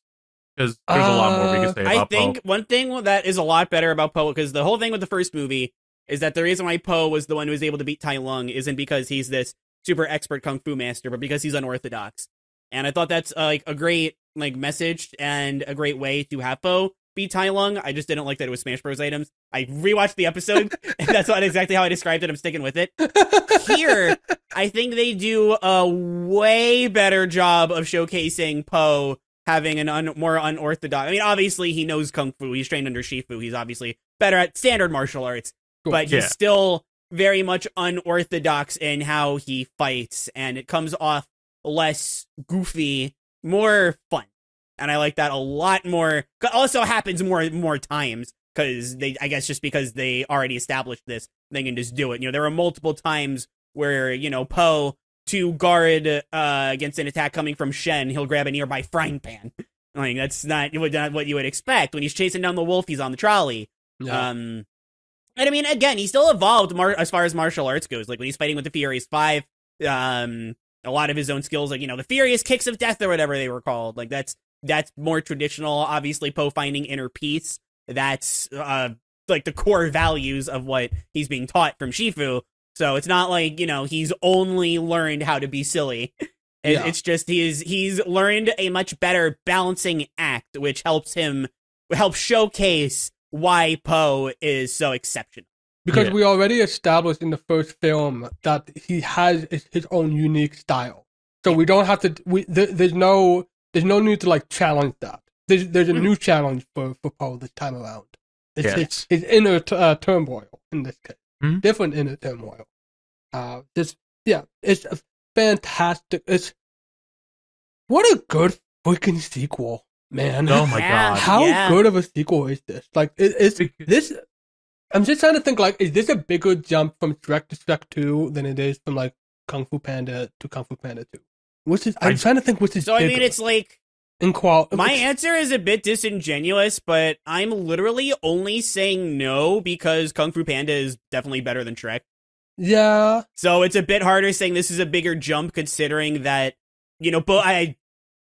Speaker 2: Because there's a lot more we can say about Poe.
Speaker 3: I think one thing that is a lot better about Poe, because the whole thing with the first movie is that the reason why Poe was the one who was able to beat Tai Lung isn't because he's this super expert kung fu master, but because he's unorthodox. And I thought that's like a great like message and a great way to have Poe beat Tai Lung. I just didn't like that it was Smash Bros. Items. I rewatched the episode, and that's not exactly how I described it. I'm sticking with it. Here, I think they do a way better job of showcasing Poe having an more unorthodox. I mean, obviously he knows kung fu. He's trained under Shifu. He's obviously better at standard martial arts, but he's still very much unorthodox in how he fights, and it comes off less goofy, more fun. And I like that a lot more. Also happens more times because I guess just because they already established this, they can just do it. You know, there are multiple times where, you know, Poe, to guard against an attack coming from Shen, he'll grab a nearby frying pan. Like, that's not what you would expect. When he's chasing down the wolf, he's on the trolley. Yeah. And I mean, again, he still evolved as far as martial arts goes. Like, when he's fighting with the Furious Five, a lot of his own skills, like, you know, the Furious Kicks of Death or whatever they were called. Like, that's more traditional. Obviously, Poe finding inner peace. That's, like, the core values of what he's being taught from Shifu. So it's not like, you know, he's only learned how to be silly. It's just he's learned a much better balancing act, which helps showcase why Poe is so exceptional.
Speaker 1: Because we already established in the first film that he has his own unique style. So we don't have to. There's no need to like challenge that. There's a new challenge for Poe this time around. It's his inner turmoil in this case. Different inner turmoil. It's a fantastic. What a good freaking sequel, man!
Speaker 2: Oh my god!
Speaker 1: How good of a sequel is this? Like, this. I'm just trying to think. Like, is this a bigger jump from Shrek to Shrek 2 than it is from like Kung Fu Panda to Kung Fu Panda 2? I'm trying to think which is.
Speaker 3: So
Speaker 1: bigger.
Speaker 3: I mean, it's like. My answer is a bit disingenuous, but I'm literally only saying no because Kung Fu Panda is definitely better than Shrek.
Speaker 1: Yeah.
Speaker 3: So it's a bit harder saying this is a bigger jump considering that, you know,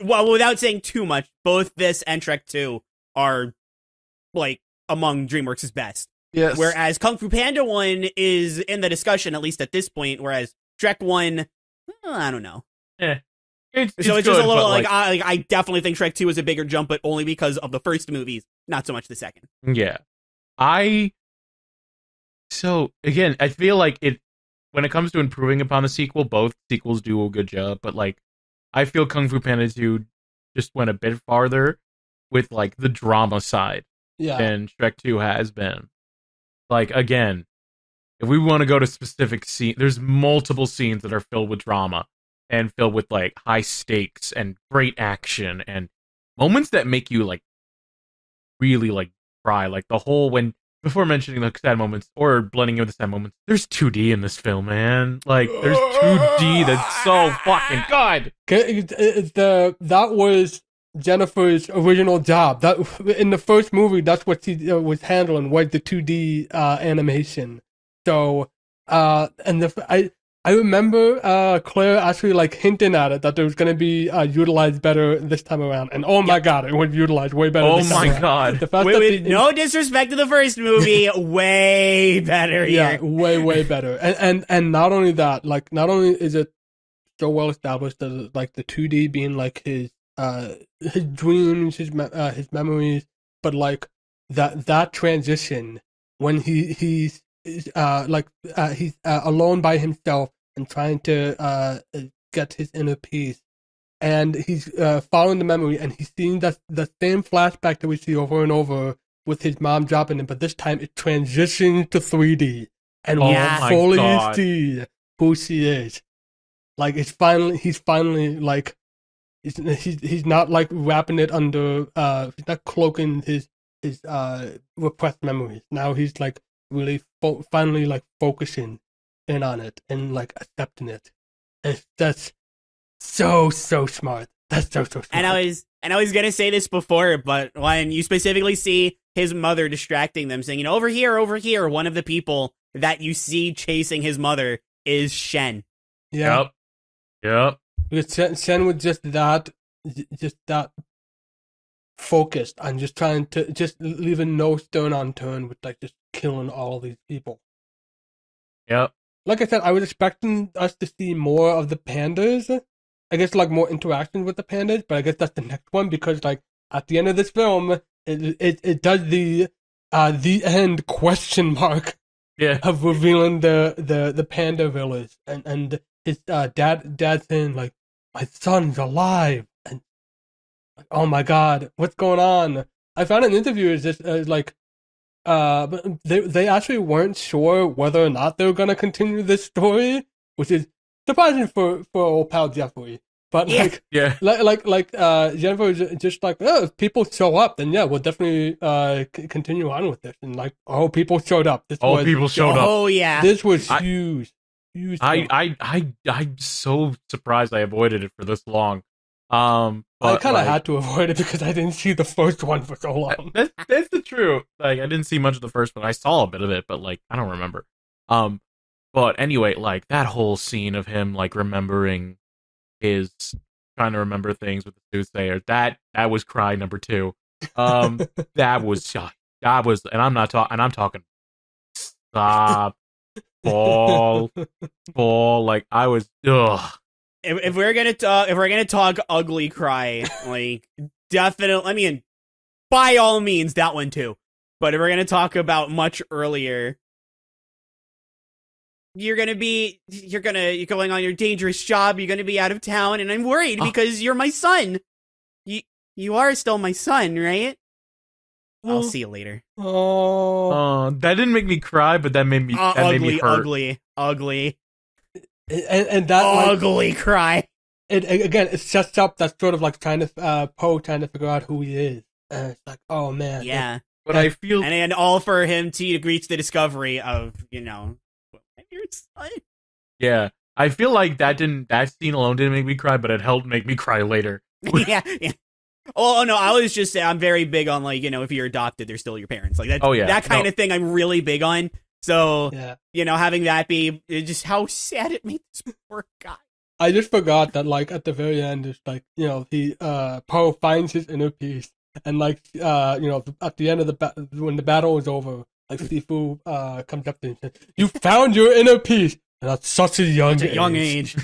Speaker 3: without saying too much, both this and Shrek 2 are, like, among DreamWorks' best.
Speaker 2: Yes.
Speaker 3: Whereas Kung Fu Panda 1 is in the discussion, at least at this point, whereas Shrek 1, I don't know.
Speaker 2: Yeah.
Speaker 3: It's just a little like I definitely think Shrek 2 is a bigger jump, but only because of the first movies, not so much the second.
Speaker 2: Yeah. So again, I feel like when it comes to improving upon the sequel, both sequels do a good job, but like I feel Kung Fu Panda 2 just went a bit farther with like the drama side than Shrek 2 has been. Like, again, if we want to go to specific scenes, there's multiple scenes that are filled with drama and filled with like high stakes and great action and moments that make you like really like cry. Like the whole before mentioning the sad moments or blending in with the sad moments, there's 2D in this film, man. Like there's 2D that's so fucking good.
Speaker 1: That was Jennifer's original job. That in the first movie, that's what she was handling, was the 2D animation. So I remember Claire actually like hinting at it that there was going to be utilized better this time around, and oh my god, it was utilized way better.
Speaker 2: Oh my god!
Speaker 3: No disrespect to the first movie, way better.
Speaker 1: Yeah, way better. And not only that, like not only is it so well established that like the 2D being like his dreams, his memories, but like that transition when he's alone by himself and trying to get his inner peace, and he's following the memory, and he's seeing the same flashback that we see over and over with his mom dropping him, but this time it transitions to 3D, and we fully see who she is. Like he's finally like he's not like wrapping it under he's not cloaking his repressed memories. Now he's like really finally like focusing in on it and like accepting it. That's so smart. That's so smart.
Speaker 3: And I was gonna say this before, but when you specifically see his mother distracting them, saying, you know, over here, one of the people that you see chasing his mother is Shen.
Speaker 2: Yeah. Yep. Yep.
Speaker 1: Because Sen was just that focused on just trying to just leaving no stone unturned with like just killing all these people.
Speaker 2: Yep.
Speaker 1: Like I said, I was expecting us to see more of the pandas. I guess like more interaction with the pandas, but I guess that's the next one because like at the end of this film, it does the end question mark of revealing the panda village and his dad saying like, my son's alive, and like, oh my god, what's going on? I found an interview is just like they actually weren't sure whether or not they were gonna continue this story, which is surprising for old pal Jeffrey. But like Jennifer was just like, oh, if people show up, then yeah, we'll definitely continue on with this. And like, oh, people showed up.
Speaker 2: People showed up.
Speaker 3: Oh yeah,
Speaker 1: this was huge.
Speaker 2: I'm so surprised I avoided it for this long. I
Speaker 1: kind of had to avoid it because I didn't see the first one for so long.
Speaker 2: That's the truth. Like, I didn't see much of the first one. I saw a bit of it, but like, I don't remember. But anyway, like that whole scene of him like remembering his trying to remember things with the soothsayer. That was cry number 2. That was, and I'm talking stop, fall, like I was, ugh.
Speaker 3: If we're gonna talk ugly cry, like definitely, I mean, by all means, that one too. But if we're gonna talk about much earlier, you're going on your dangerous job. You're gonna be out of town, and I'm worried because you're my son. You are still my son, right? I'll see you later.
Speaker 1: Oh,
Speaker 2: that didn't make me cry, but that made me made me hurt.
Speaker 3: Ugly.
Speaker 1: And that
Speaker 3: ugly
Speaker 1: like,
Speaker 3: cry.
Speaker 1: It sets up that sort of like Poe trying to figure out who he is. And it's like, oh man,
Speaker 3: yeah.
Speaker 2: But I feel
Speaker 3: and all for him to reach the discovery of your son.
Speaker 2: Yeah, I feel like that scene alone didn't make me cry, but it helped make me cry later.
Speaker 3: yeah. Oh no, I was just saying I'm very big on like if you're adopted, they're still your parents. Like that. That kind of thing I'm really big on. So, having that be just how sad it made this poor guy.
Speaker 1: I just forgot that, like, at the very end, it's like, he, Poe finds his inner peace, and, like, at the end of when the battle is over, like, Sifu, comes up to him and says, you found your inner peace! And that's such a young age.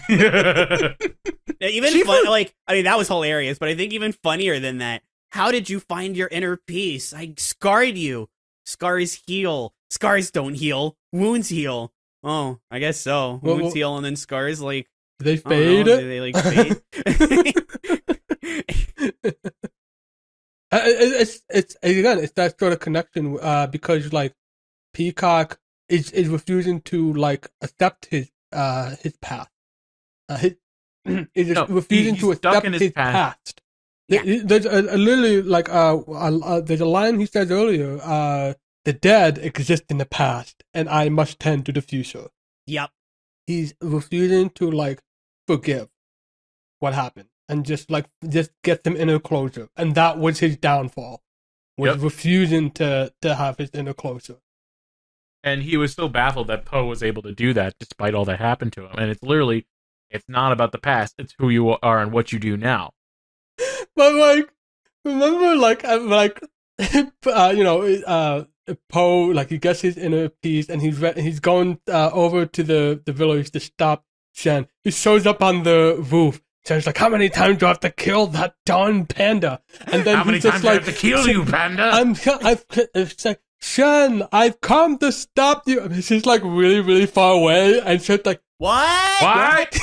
Speaker 3: Even fun, like, I mean, that was hilarious, but I think even funnier than that, how did you find your inner peace? I scarred you. Scars heal. Scars don't heal. Wounds heal. Oh, I guess so. Wounds heal, and then scars, like...
Speaker 1: They fade?
Speaker 3: They like, fade?
Speaker 1: It's that sort of connection, because, like, Peacock is refusing to, like, accept his past. He's refusing to accept his past. Yeah. There's literally, like, there's a line he says earlier, the dead exist in the past, and I must tend to the future.
Speaker 3: Yep.
Speaker 1: He's refusing to, like, forgive what happened, and just get them inner closure. And that was his downfall, was refusing to have his inner closure.
Speaker 2: And he was so baffled that Poe was able to do that despite all that happened to him. And it's not about the past, it's who you are and what you do now.
Speaker 1: But, like, remember, Poe, like, he gets his inner peace, and he's going over to the village to stop Shen. He shows up on the roof. Shen's like, how many times do I have to kill that darn panda? And then
Speaker 2: how many times do I have to kill you, panda?
Speaker 1: It's like, Shen, I've come to stop you. I mean, she's like really, really far away, and Shen's like,
Speaker 3: What?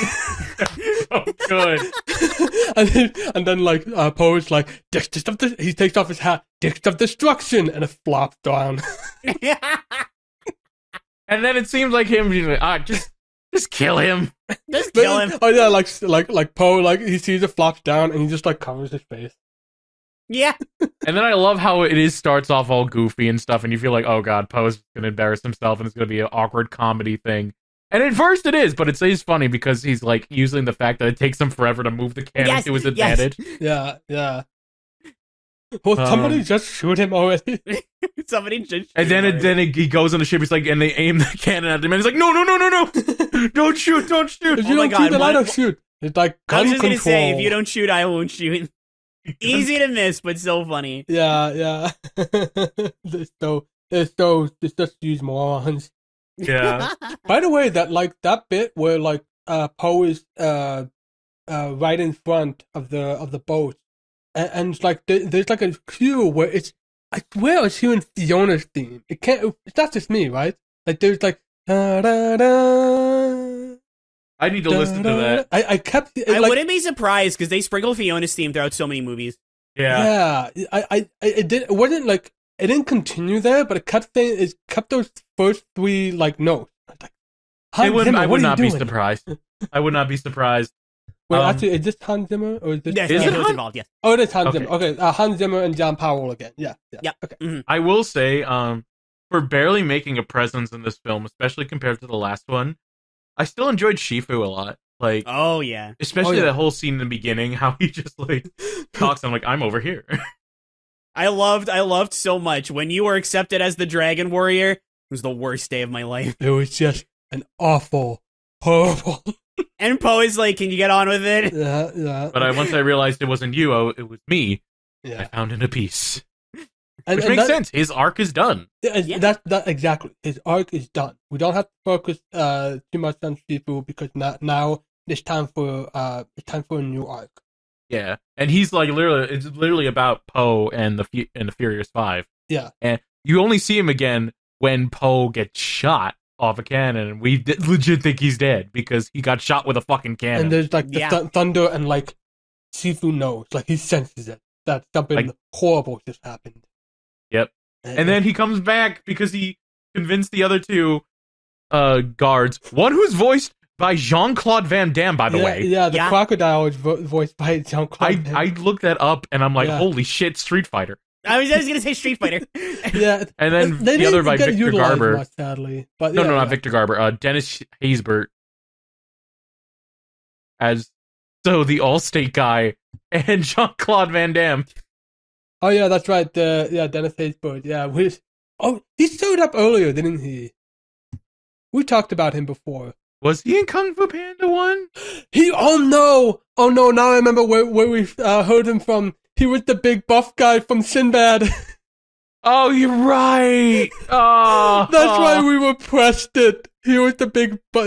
Speaker 2: So good.
Speaker 1: and then like Poe's like, he takes off his hat, Dicks of Destruction, and it flops down.
Speaker 2: And then it seems like him being like, just kill him.
Speaker 3: Just kill him.
Speaker 1: Oh yeah, like Poe, like he sees it flops down, and he just like covers his face.
Speaker 3: Yeah.
Speaker 2: And then I love how starts off all goofy and stuff, and you feel like, oh god, Poe's gonna embarrass himself, and it's gonna be an awkward comedy thing. And at first it is, but it stays funny because he's like using the fact that it takes him forever to move the cannon to his advantage.
Speaker 1: Yes. Yeah. Well, somebody just shoot him already.
Speaker 3: Somebody just shoot
Speaker 2: and then he goes on the ship. He's like, and they aim the cannon at him, and he's like, no, don't shoot.
Speaker 1: If you don't shoot, then I don't shoot. It's like
Speaker 3: I was
Speaker 1: gun
Speaker 3: just gonna
Speaker 1: control.
Speaker 3: say, if you don't shoot, I won't shoot. Easy to miss, but so funny.
Speaker 1: Yeah. They're just use morons.
Speaker 2: Yeah.
Speaker 1: By the way, that bit where Poe is right in front of the boat, and it's like there's like a cue where I swear it's hearing Fiona's theme. It's not just me, right? Like there's like da, da, da,
Speaker 2: I need to listen to that.
Speaker 1: I kept.
Speaker 3: I wouldn't be surprised because they sprinkle Fiona's theme throughout so many movies.
Speaker 1: Yeah. It wasn't like it didn't continue there, but it kept those first three notes. Like,
Speaker 2: I would not be surprised. I would not be surprised.
Speaker 1: Wait, actually, is this Hans Zimmer or is this?
Speaker 3: Yes,
Speaker 2: is it
Speaker 3: involved? Yes.
Speaker 1: Oh, it is Hans Zimmer. Okay, Hans Zimmer and John Powell again. Yeah. Okay.
Speaker 3: Mm-hmm.
Speaker 2: I will say, for barely making a presence in this film, especially compared to the last one, I still enjoyed Shifu a lot. Like,
Speaker 3: oh yeah,
Speaker 2: especially that whole scene in the beginning, how he just talks. I'm like, I'm over here.
Speaker 3: I loved so much when you were accepted as the Dragon Warrior. It was the worst day of my life.
Speaker 1: It was just an awful, horrible.
Speaker 3: And Poe is like, "Can you get on with it?"
Speaker 1: Yeah.
Speaker 2: But once I realized it wasn't you, it was me.
Speaker 1: Yeah.
Speaker 2: I found inner peace.
Speaker 1: Which
Speaker 2: makes sense. His arc is done.
Speaker 1: Yeah. That exactly. His arc is done. We don't have to focus too much on Shifu because now it's time for a new arc.
Speaker 2: Yeah, and he's it's literally about Poe and the Furious Five.
Speaker 1: Yeah,
Speaker 2: and you only see him again when Poe gets shot off a cannon, and we legit think he's dead because he got shot with a fucking cannon.
Speaker 1: And there's the thunder, and Shifu knows, he senses it that something horrible just happened.
Speaker 2: Yep, and then he comes back because he convinced the other two guards, one who's voiced by Jean-Claude Van Damme, by the way.
Speaker 1: Yeah, the crocodile is voiced by Jean-Claude.
Speaker 2: I looked that up, and I'm like, holy shit, Street Fighter.
Speaker 3: I was going to say Street Fighter.
Speaker 1: Yeah,
Speaker 2: and then the other by Victor Garber.
Speaker 1: Much, sadly, but
Speaker 2: no, not Victor Garber. Dennis Haysbert as the Allstate guy, and Jean-Claude Van Damme.
Speaker 1: Oh yeah, that's right. Dennis Haysbert. Yeah, he showed up earlier, didn't he? We talked about him before.
Speaker 2: Was he in Kung Fu Panda 1?
Speaker 1: Oh no! Now I remember where we heard him from. He was the big buff guy from Sinbad.
Speaker 2: Oh, you're right! Oh,
Speaker 1: that's why we were pressed it. He was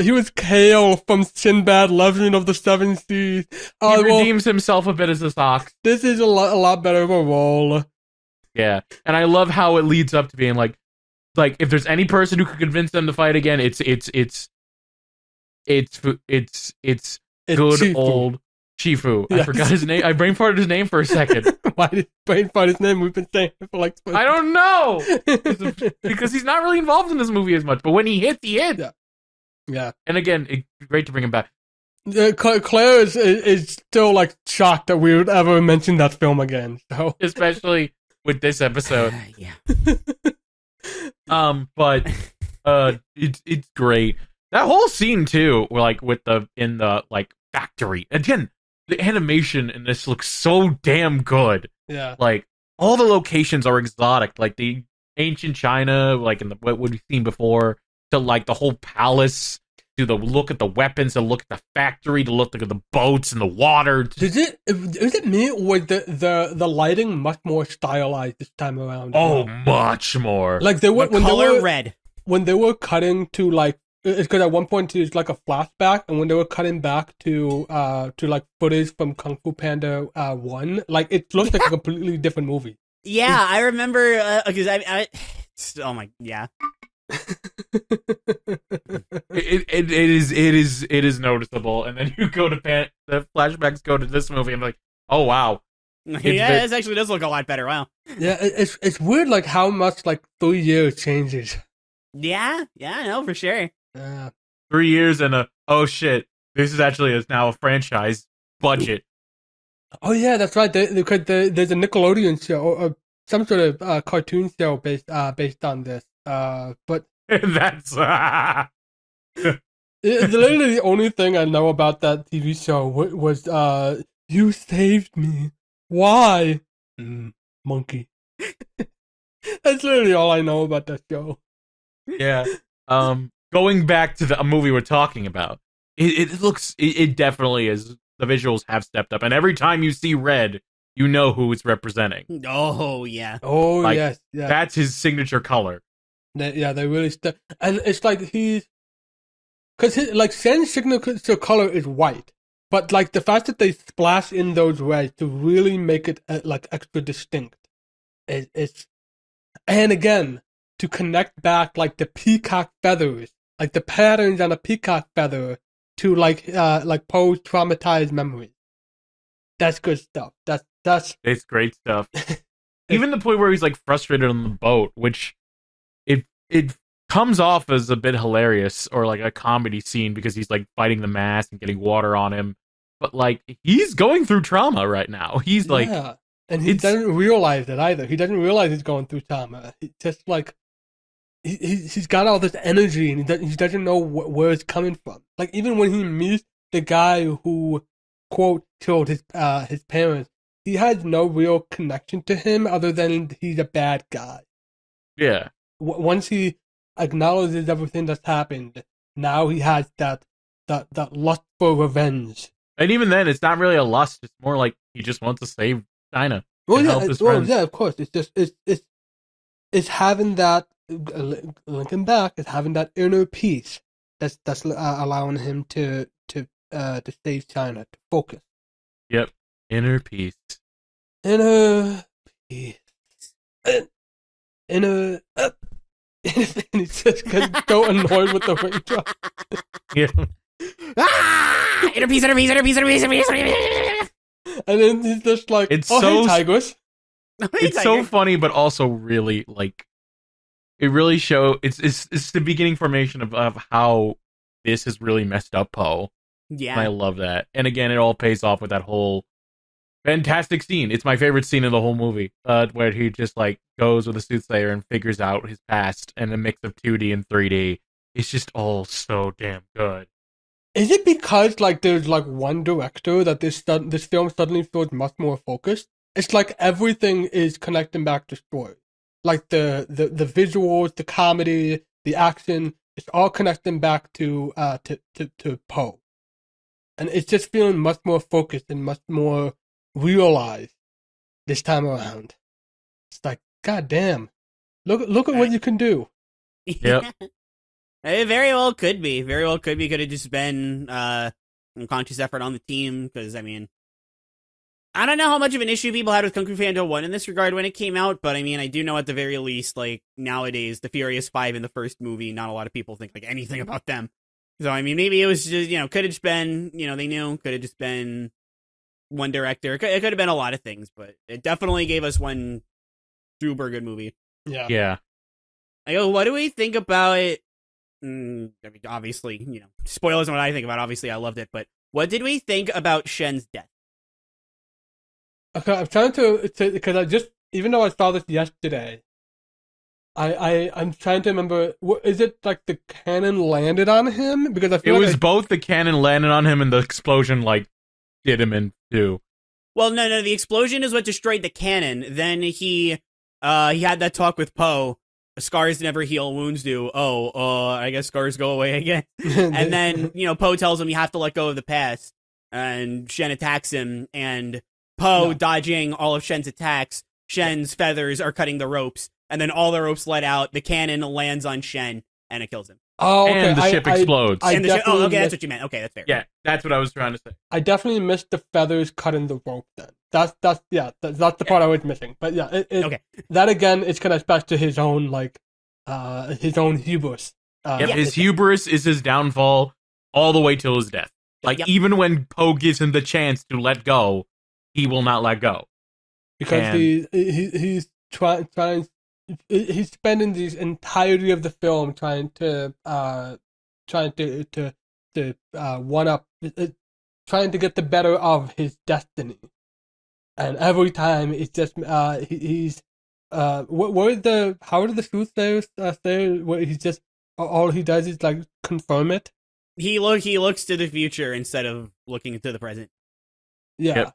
Speaker 1: he was Kale from Sinbad, Legend of the Seven Seas.
Speaker 2: He redeems himself a bit as a Sox.
Speaker 1: This is a lot better of a role.
Speaker 2: Yeah, and I love how it leads up to being like if there's any person who could convince them to fight again, it's good
Speaker 1: Shifu.
Speaker 2: Old Shifu.
Speaker 1: Yes.
Speaker 2: I forgot his name. I brain farted his name for a second.
Speaker 1: Why did brain fart his name? We've been saying it for
Speaker 2: I don't know. Because he's not really involved in this movie as much. But when he hits, he hits.
Speaker 1: Yeah.
Speaker 2: And again, it's great to bring him back.
Speaker 1: Claire is still shocked that we would ever mention that film again. So
Speaker 2: especially with this episode.
Speaker 3: Yeah.
Speaker 2: But it's great. That whole scene too, with in the factory. Again, the animation in this looks so damn good.
Speaker 1: Yeah.
Speaker 2: All the locations are exotic, the ancient China, in what we've seen before, to the whole palace, to the look at the weapons, to look at the factory, to look at the boats and the water.
Speaker 1: Is it me, or was the lighting much more stylized this time around?
Speaker 2: Oh, much more.
Speaker 3: Red.
Speaker 1: When they were cutting to it's because at one point there's a flashback, and when they were cutting back to footage from Kung Fu Panda 1, it looked like a completely different movie.
Speaker 3: Yeah, I remember because oh my yeah.
Speaker 2: It is noticeable, and then you go to the flashbacks go to this movie, and I'm like, oh wow,
Speaker 3: this actually does look a lot better. Wow.
Speaker 1: Yeah, it's weird how much 3 years changes.
Speaker 3: Yeah, no, for sure.
Speaker 2: 3 years and oh shit, this is actually now a franchise budget.
Speaker 1: Oh yeah, that's right. There's a Nickelodeon show or some sort of cartoon show based on this. But
Speaker 2: that's
Speaker 1: literally the only thing I know about that TV show was you saved me. Why? Monkey. That's literally all I know about that show.
Speaker 2: Yeah. Going back to the movie we're talking about, it looks. It definitely is the visuals have stepped up, and every time you see red, you know who it's representing.
Speaker 3: Oh yeah.
Speaker 1: Oh
Speaker 2: Like,
Speaker 1: yes, yeah.
Speaker 2: That's his signature color.
Speaker 1: They really and it's like because like Shen's signature color is white, but like the fact that they splash in those reds to really make it like extra distinct, it's and again to connect back like the peacock feathers, like the patterns on a peacock feather to like Poe's traumatized memories. That's good stuff. That's
Speaker 2: It's great stuff. Even the point where he's like frustrated on the boat, which it comes off as a bit hilarious or like a comedy scene because he's like fighting the mass and getting water on him, but like he's going through trauma right now. He's like,
Speaker 1: and he doesn't realize it either. He doesn't realize he's going through trauma. He just like he's got all this energy and he doesn't know where it's coming from. Like even when he meets the guy who quote killed his parents, he has no real connection to him other than he's a bad guy.
Speaker 2: Yeah.
Speaker 1: Once he acknowledges everything that's happened, now he has that lust for revenge.
Speaker 2: And even then, it's not really a lust. It's more like he just wants to save China.
Speaker 1: Well,
Speaker 2: help his friends.
Speaker 1: yeah, of course. It's just it's having that linking back. It's having that inner peace that's allowing him to save China, to focus.
Speaker 2: Yep, inner peace.
Speaker 1: Inner peace. Inner. And he's just gets so annoyed with the raindrop.
Speaker 2: Yeah.
Speaker 3: Inner peace.
Speaker 1: And then he's just like,
Speaker 2: It's
Speaker 1: hey,
Speaker 2: so
Speaker 1: Tigress.
Speaker 2: It's so funny, but also really like it really it's the beginning formation of how this has really messed up Poe.
Speaker 3: Yeah,
Speaker 2: and I love that. And again, it all pays off with that whole fantastic scene. It's my favorite scene in the whole movie, where he just like goes with a soothsayer and figures out his past and a mix of 2D and 3D. It's just all so damn good.
Speaker 1: Is it because like there's like one director that this film suddenly feels much more focused? It's like everything is connecting back to story, like the visuals, the comedy, the action. It's all connecting back to Poe, and it's just feeling much more focused and much more realized this time around. It's like, God damn, look at what you can do.
Speaker 2: Yep.
Speaker 3: It very well could be. Very well could be. Could have just been a conscious effort on the team. Because, I mean, I don't know how much of an issue people had with Kung Fu Panda 1 in this regard when it came out. But, I mean, I do know at the very least, like, nowadays, the Furious 5 in the first movie, not a lot of people think, like, anything about them. So, I mean, maybe it was just, could have just been, they knew. Could have just been one director. It could have been a lot of things. But it definitely gave us one super good movie.
Speaker 2: Yeah.
Speaker 3: I go, what do we think about it? I mean, obviously, spoilers on what I think about. Obviously, I loved it, but what did we think about Shen's death?
Speaker 1: Okay, I'm trying to because even though I saw this yesterday, I'm trying to remember. Is it like the cannon landed on him? Because I feel
Speaker 2: it was both the cannon landed on him and the explosion like did him in two.
Speaker 3: Well, no, the explosion is what destroyed the cannon. Then he had that talk with Poe. Scars never heal, wounds do. I guess scars go away again. And then, Poe tells him you have to let go of the past. And Shen attacks him, and Poe, dodging all of Shen's attacks, Shen's feathers are cutting the ropes, and then all the ropes let out, the cannon lands on Shen, and it kills him.
Speaker 1: Oh, okay.
Speaker 2: And the ship explodes.
Speaker 3: That's what you meant. Okay, that's fair.
Speaker 2: Yeah, that's what I was trying to say.
Speaker 1: I definitely missed the feathers cutting the rope then. That's the part I was missing. But yeah, okay. That again, it's connected back to his own his own hubris.
Speaker 2: His hubris is his downfall all the way till his death. Even when Poe gives him the chance to let go, he will not let go.
Speaker 1: Because he's trying. He's spending the entirety of the film trying to one up, trying to get the better of his destiny, and every time it's just he's how did the soothsayers say? Where he's just all he does is like confirm it.
Speaker 3: He looks to the future instead of looking into the present.
Speaker 1: Yeah,
Speaker 2: yep.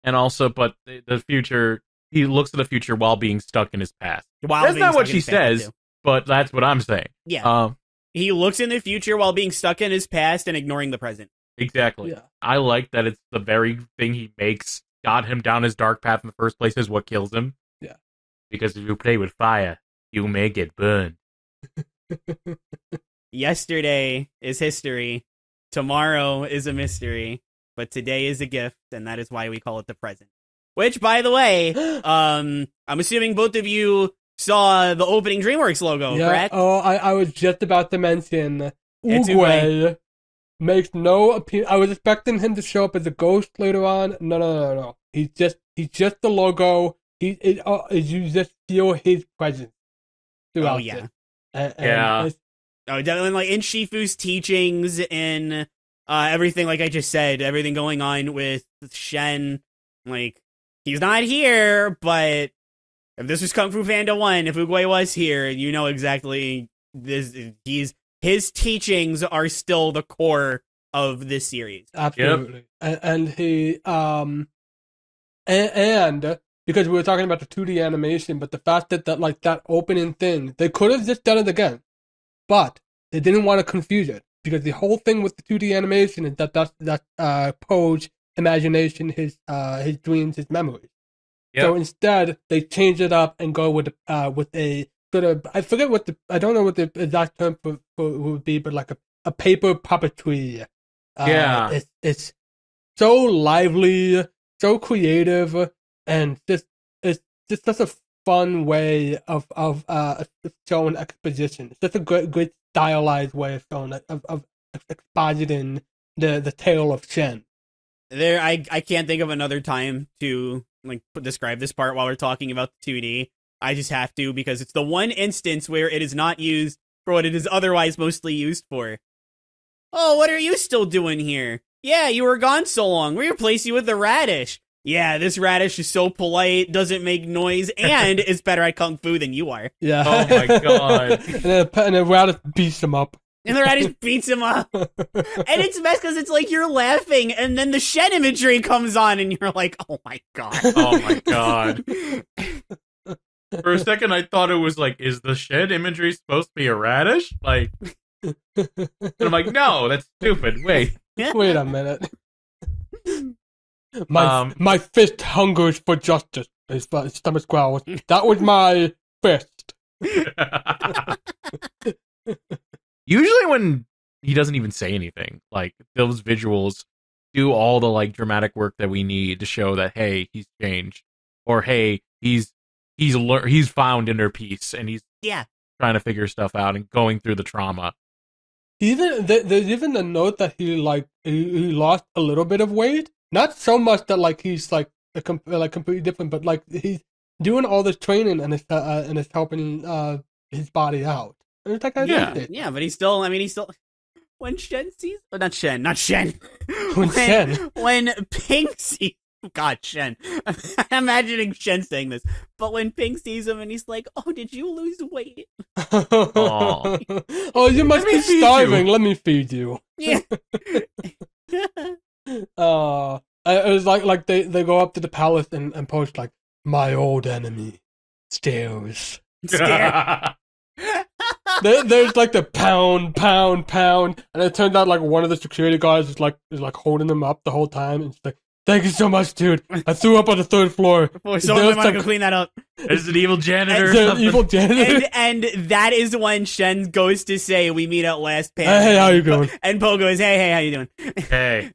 Speaker 2: And also, but the future. He looks at the future while being stuck in his past. That's not what she says, but that's what I'm saying.
Speaker 3: Yeah. He looks in the future while being stuck in his past and ignoring the present.
Speaker 2: Exactly.
Speaker 1: Yeah.
Speaker 2: I like that it's the very thing he makes got him down his dark path in the first place is what kills him.
Speaker 1: Yeah.
Speaker 2: Because if you play with fire, you may get burned.
Speaker 3: Yesterday is history. Tomorrow is a mystery. But today is a gift, and that is why we call it the present. Which, by the way, I'm assuming both of you saw the opening DreamWorks logo, correct?
Speaker 1: Oh, I was just about to mention Oogway makes no appeal. I was expecting him to show up as a ghost later on. No. He's just the logo. You just feel his presence throughout.
Speaker 3: Oh yeah,
Speaker 2: yeah.
Speaker 3: Definitely like in Shifu's teachings, in everything, like I just said, everything going on with Shen. Like, he's not here, but if this was Kung Fu Panda 1, if Oogway was here, you know exactly this. His teachings are still the core of this series.
Speaker 1: Absolutely. Yep. And he and because we were talking about the 2D animation, but the fact that like that opening thing, they could have just done it again, but they didn't want to confuse it, because the whole thing with the 2D animation is that Poe's imagination, his dreams, his memories. Yep. So instead, they change it up and go with a sort of, I don't know what the exact term for would be, but like a paper puppetry.
Speaker 2: Yeah.
Speaker 1: It's so lively, so creative, and it's just such a fun way of showing exposition. It's just a great stylized way of showing of expositing the tale of Shen.
Speaker 3: I can't think of another time to describe this part while we're talking about the 2D. I just have to, because it's the one instance where it is not used for what it is otherwise mostly used for. Oh, what are you still doing here? Yeah, you were gone so long. We replaced you with the radish. Yeah, this radish is so polite, doesn't make noise, and is better at kung fu than you are.
Speaker 1: Yeah.
Speaker 2: Oh my god.
Speaker 1: and the radish beats him up.
Speaker 3: And the radish beats him up. And it's messed because it's like you're laughing, and then the Shen imagery comes on, and you're like, oh my god.
Speaker 2: Oh my god. For a second, I thought it was like, is the Shen imagery supposed to be a radish? Like, and I'm like, no, that's stupid. Wait
Speaker 1: a minute. My fist hungers for justice. His stomach growls. That was my fist.
Speaker 2: Usually when he doesn't even say anything, like, those visuals do all the like dramatic work that we need to show that, hey, he's changed, or hey, he's found inner peace, and he's trying to figure stuff out and going through the trauma.
Speaker 1: Even there's even the note that he lost a little bit of weight. Not so much that like he's like completely different, but like he's doing all this training and it's helping his body out. And it's like, I liked it.
Speaker 3: Yeah, but he's still. When Shen sees, not Shen. When Pink sees, God, Shen. I'm imagining Shen saying this, but when Pink sees him and he's like, "Oh, did you lose weight?"
Speaker 1: Oh, you must be starving. Let me feed you.
Speaker 3: Yeah.
Speaker 1: It was like they go up to the palace and post like, my old enemy stairs. There's like the pound, and it turns out like one of the security guards is like holding them up the whole time, and it's like, thank you so much, dude. I threw up on the third floor.
Speaker 3: Someone might go clean that up.
Speaker 2: There's an evil janitor or something.
Speaker 1: Evil janitor.
Speaker 3: And that is when Shen goes to say, we meet at last panel.
Speaker 1: Hey, how you doing?
Speaker 3: And Po goes, hey, how you doing?
Speaker 2: Hey.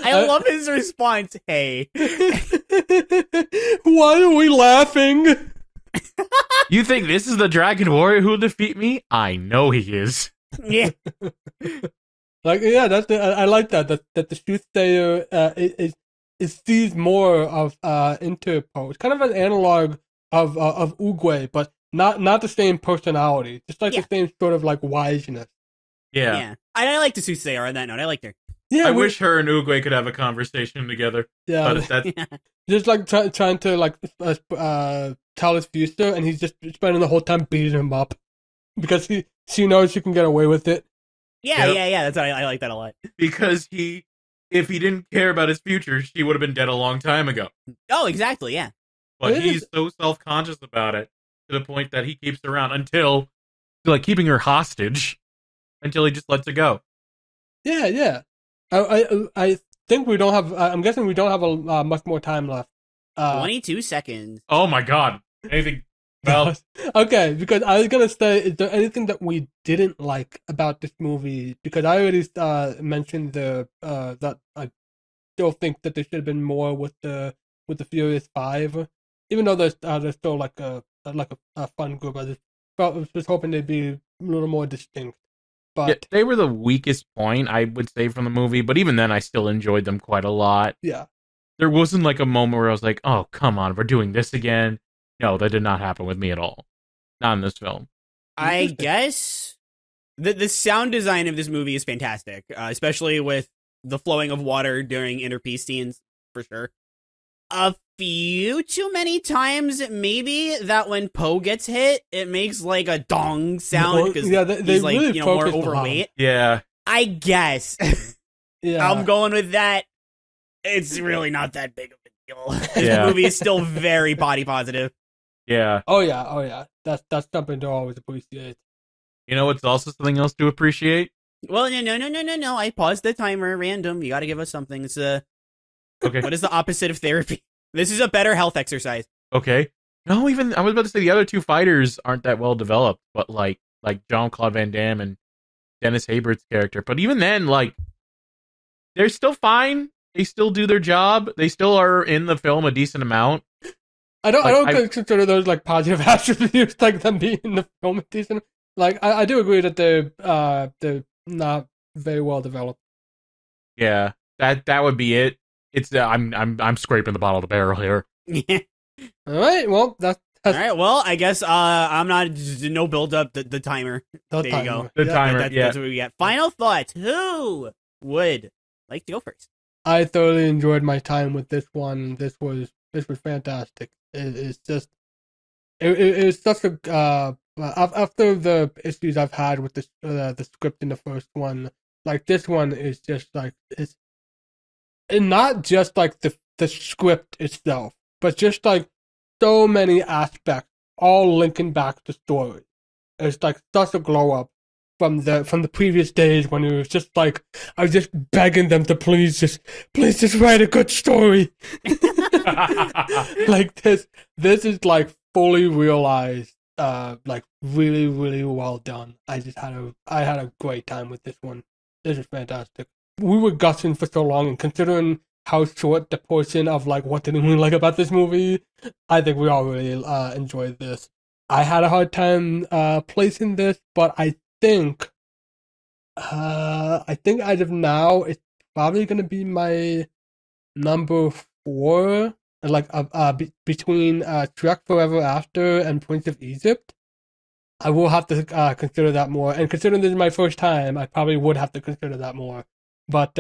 Speaker 3: I love his response, hey.
Speaker 1: Why are we laughing?
Speaker 2: You think this is the Dragon Warrior who will defeat me? I know he is.
Speaker 3: Yeah.
Speaker 1: Like, yeah, I like that the soothsayer sees more of Interpo. It's kind of an analog of Oogway, but not the same personality. Just like the same sort of like wiseness.
Speaker 2: Yeah.
Speaker 3: I like the soothsayer on that note. I liked her.
Speaker 2: Yeah, I wish her and Oogway could have a conversation together.
Speaker 1: Yeah,
Speaker 2: but that's
Speaker 1: just like trying to like tell his future, and he's just spending the whole time beating him up because she knows she can get away with it.
Speaker 3: Yeah. That's I like that a lot.
Speaker 2: Because if he didn't care about his future, she would have been dead a long time ago.
Speaker 3: Oh, exactly. Yeah.
Speaker 2: But he's so self-conscious about it to the point that he keeps her around until, like, keeping her hostage until he just lets her go.
Speaker 1: Yeah. I think we don't have. I'm guessing we don't have a much more time left.
Speaker 3: 22 seconds.
Speaker 2: Oh my god. Anything? Well,
Speaker 1: okay. Because I was gonna say, is there anything that we didn't like about this movie? Because I already mentioned that I still think that there should have been more with the Furious Five, even though there's still like a fun group. Was just hoping they'd be a little more distinct. But
Speaker 2: yeah, they were the weakest point, I would say, from the movie, but even then I still enjoyed them quite a lot.
Speaker 1: Yeah.
Speaker 2: There wasn't like a moment where I was like, oh, come on, we're doing this again. No, that did not happen with me at all. Not in this film.
Speaker 3: I guess the sound design of this movie is fantastic, especially with the flowing of water during interpiece scenes, for sure. A few too many times, maybe, that when Poe gets hit, it makes like a dong sound because he's like,
Speaker 1: really
Speaker 3: more overweight.
Speaker 2: Yeah.
Speaker 3: I guess.
Speaker 1: Yeah.
Speaker 3: I'm going with that. It's really not that big of a deal. This
Speaker 2: Yeah.
Speaker 3: movie is still very body positive.
Speaker 2: Yeah.
Speaker 1: Oh yeah. That's something to always appreciate.
Speaker 2: You know what's also something else to appreciate?
Speaker 3: Well, no. I paused the timer. Random. You got to give us something. It's
Speaker 2: Okay.
Speaker 3: What is the opposite of therapy? This is a better health exercise.
Speaker 2: Okay. No, even I was about to say the other two fighters aren't that well developed, but like Jean-Claude Van Damme and Dennis Haysbert's character. But even then, like, they're still fine. They still do their job. They still are in the film a decent amount.
Speaker 1: I don't consider those like positive attributes, like them being in the film a decent. Like I do agree that they're not very well developed.
Speaker 2: Yeah, that would be it. It's I'm scraping the bottom of the barrel here.
Speaker 1: All right, well that's
Speaker 3: all right. Well, I guess I'm not no build up the timer.
Speaker 1: The
Speaker 3: there
Speaker 1: timer.
Speaker 3: You go.
Speaker 2: The timer.
Speaker 3: That's what we got. Final thoughts. Who would like to go first?
Speaker 1: I thoroughly enjoyed my time with this one. This was fantastic. It's just it's such a after the issues I've had with the script in the first one, like this one is just like it's and not just like the script itself, but just like so many aspects all linking back to story. It's like such a glow up from the previous days when it was just like I was just begging them to please just write a good story. Like this is like fully realized, like really, really well done. I had a great time with this one. This is fantastic. We were gushing for so long, and considering how short the portion of like what didn't we like about this movie, I think we all really enjoyed this. I had a hard time placing this, but I think as of now it's probably gonna be my number 4, like between Trek Forever After and Prince of Egypt. I will have to consider that more, and considering this is my first time, I probably would have to consider that more. But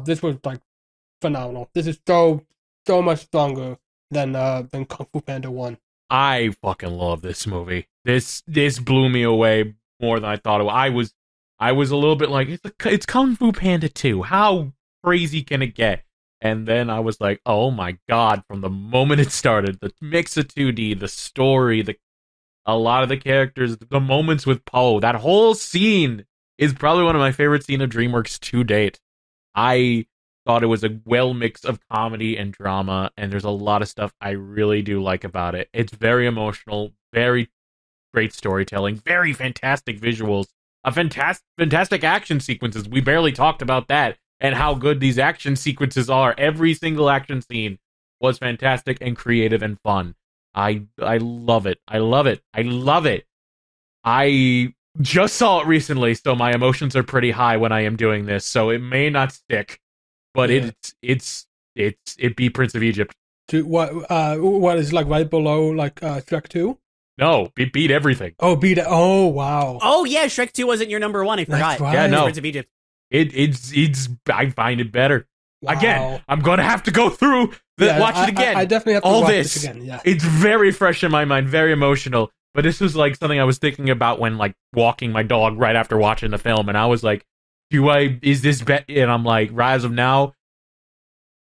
Speaker 1: this was like phenomenal. This is so much stronger than Kung Fu Panda 1.
Speaker 2: I fucking love this movie. This blew me away more than I thought it would. I was a little bit like, it's Kung Fu Panda 2. How crazy can it get? And then I was like, oh my god, from the moment it started, the mix of 2D, the story, a lot of the characters, the moments with Poe, that whole scene is probably one of my favorite scenes of DreamWorks to date. I thought it was a well mix of comedy and drama, and there's a lot of stuff I really do like about it. It's very emotional, very great storytelling, very fantastic visuals, fantastic action sequences. We barely talked about that and how good these action sequences are. Every single action scene was fantastic and creative and fun. I love it. I love it. I love it. I just saw it recently, so my emotions are pretty high when I am doing this, so it may not stick. But yeah. It beat Prince of Egypt.
Speaker 1: What is like right below like Shrek 2?
Speaker 2: No, it beat everything.
Speaker 1: Oh wow.
Speaker 3: Oh yeah, Shrek 2 wasn't your number 1. I forgot.
Speaker 1: Right.
Speaker 2: Yeah, no.
Speaker 3: Prince of Egypt.
Speaker 2: It's I find it better.
Speaker 1: Wow.
Speaker 2: Again, I'm gonna have to go through watch it again.
Speaker 1: I definitely have to
Speaker 2: all
Speaker 1: watch
Speaker 2: this
Speaker 1: again. Yeah.
Speaker 2: It's very fresh in my mind, very emotional. But this was like something I was thinking about when like walking my dog right after watching the film, and I was like, is this and I'm like, as of now,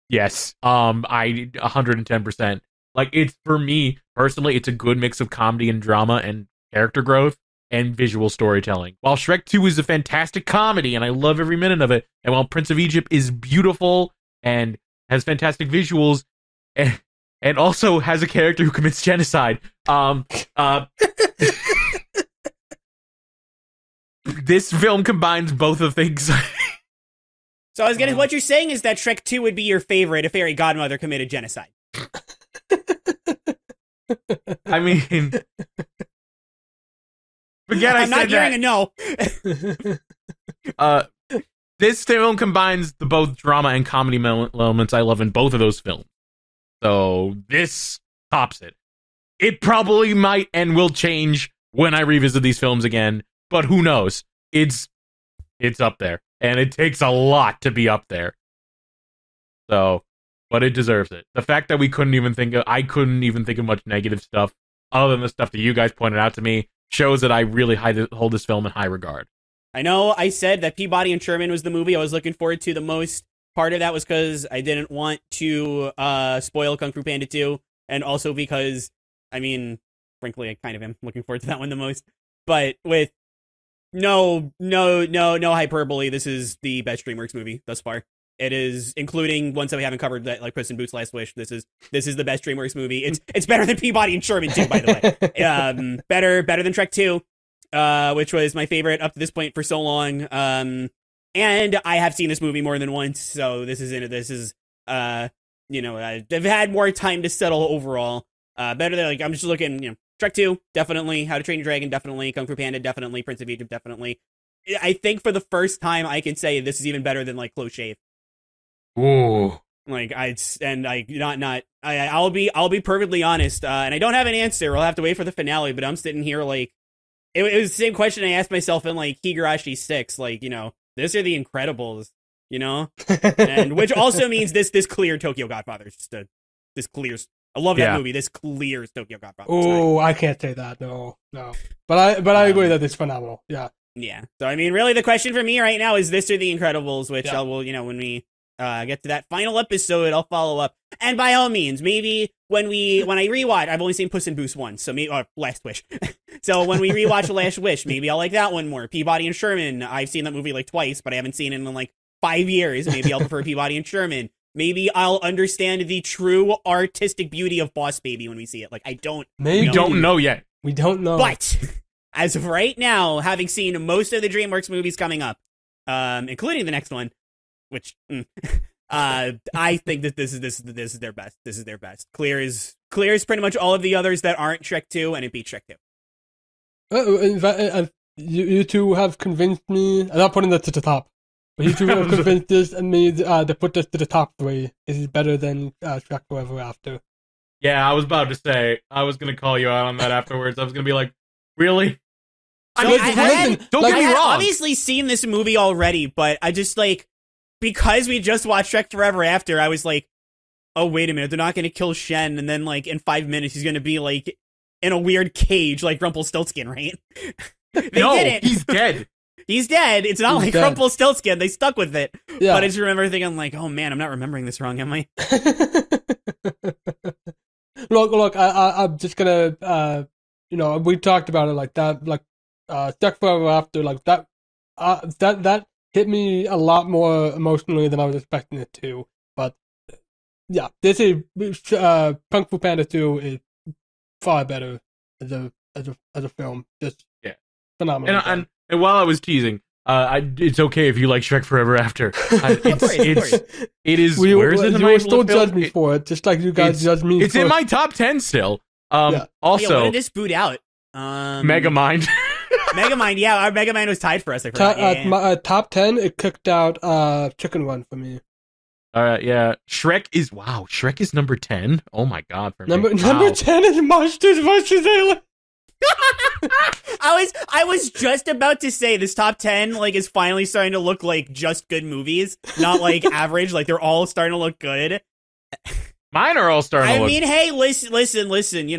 Speaker 2: yes. I 110%. Like, it's, for me personally, it's a good mix of comedy and drama and character growth. and visual storytelling. While Shrek 2 is a fantastic comedy, and I love every minute of it, and while Prince of Egypt is beautiful and has fantastic visuals, and also has a character who commits genocide, this film combines both of things.
Speaker 3: So what you're saying is that Shrek 2 would be your favorite if Fairy Godmother committed genocide.
Speaker 2: I mean, forget I
Speaker 3: I'm not
Speaker 2: said
Speaker 3: hearing
Speaker 2: that.
Speaker 3: a no.
Speaker 2: This film combines the both drama and comedy elements I love in both of those films. So this tops it. It probably might and will change when I revisit these films again, but who knows? It's up there, and it takes a lot to be up there. So, but it deserves it. The fact that I couldn't even think of much negative stuff other than the stuff that you guys pointed out to me shows that I really hold this film in high regard.
Speaker 3: I know I said that Peabody and Sherman was the movie I was looking forward to the most. Part of that was because I didn't want to spoil Kung Fu Panda 2, and also because, I mean, frankly, I kind of am looking forward to that one the most. But with no hyperbole, this is the best DreamWorks movie thus far. It is, including ones that we haven't covered, that like Puss in Boots: Last Wish. This is the best DreamWorks movie. It's better than Peabody and Sherman 2, by the way. Better than Shrek 2, which was my favorite up to this point for so long. And I have seen this movie more than once, so I've had more time to settle overall. Better than, like, I'm just looking, Shrek 2, definitely. How to Train Your Dragon, definitely. Kung Fu Panda, definitely. Prince of Egypt, definitely. I think for the first time I can say this is even better than, like, Close Shave.
Speaker 2: Ooh.
Speaker 3: Like, I'll be perfectly honest, and I don't have an answer. I'll have to wait for the finale, but I'm sitting here, like, it was the same question I asked myself in, like, Higurashi 6, like, this are the Incredibles, and which also means this clear Tokyo Godfather. This clears. I love that movie. This clears Tokyo Godfather.
Speaker 1: Oh, I can't say that. No. But I agree that it's phenomenal. Yeah.
Speaker 3: Yeah. So I mean, really, the question for me right now is this or the Incredibles, which I will, when we get to that final episode, I'll follow up. And by all means, maybe when I rewatch, I've only seen Puss in Boots once, so maybe Last Wish. So when we rewatch Last Wish, maybe I'll like that one more. Peabody and Sherman, I've seen that movie like twice, but I haven't seen it in like 5 years. Maybe I'll prefer Peabody and Sherman. Maybe I'll understand the true artistic beauty of Boss Baby when we see it. Like, I don't
Speaker 2: Maybe
Speaker 3: know.
Speaker 2: Don't know yet.
Speaker 1: We don't know.
Speaker 3: But as of right now, having seen most of the DreamWorks movies coming up, including the next one, which I think that this is their best. This is their best. Clears pretty much all of the others that aren't Shrek 2, and it beats Shrek 2.
Speaker 1: In fact, you two have convinced me. I'm not putting that to the top, but you two have convinced me to put this to the top 3. This is better than Shrek Forever After.
Speaker 2: Yeah, I was about to say. I was going to call you out on that afterwards. I was going to be like, really?
Speaker 3: So
Speaker 2: don't get me wrong.
Speaker 3: I've obviously seen this movie already, but I just, like, because we just watched Shrek Forever After, I was like, oh, wait a minute, they're not going to kill Shen, and then, like, in 5 minutes, he's going to be, like, in a weird cage like Rumpelstiltskin, right? They didn't.
Speaker 2: He's dead.
Speaker 3: He's dead. It's not like Rumpelstiltskin. They stuck with it.
Speaker 1: Yeah.
Speaker 3: But I just remember thinking, like, oh, man, I'm not remembering this wrong, am I?
Speaker 1: Look, I'm just going to, we talked about it like that, like, Shrek Forever After, like, that hit me a lot more emotionally than I was expecting it to. But yeah, this is Kung Fu Panda 2 is far better as a film. Just phenomenal.
Speaker 2: And while I was teasing, it's okay if you like Shrek Forever After. It is. Where is it?
Speaker 1: You will still judge me for it, just like you guys judge me.
Speaker 2: It's in my top 10 still. Also,
Speaker 3: when did this boot out?
Speaker 2: Megamind.
Speaker 3: Megamind, yeah, our Megamind was tied for us. I forgot.
Speaker 1: My top 10, it kicked out Chicken Run for me.
Speaker 2: Yeah. Shrek is number 10. Oh my god, for me.
Speaker 1: Number 10 is Monsters vs. Aliens.
Speaker 3: I was just about to say this top 10 like is finally starting to look like just good movies, not like average. Like they're all starting to look good.
Speaker 2: Mine are all starting to look.
Speaker 3: I mean, hey, listen. You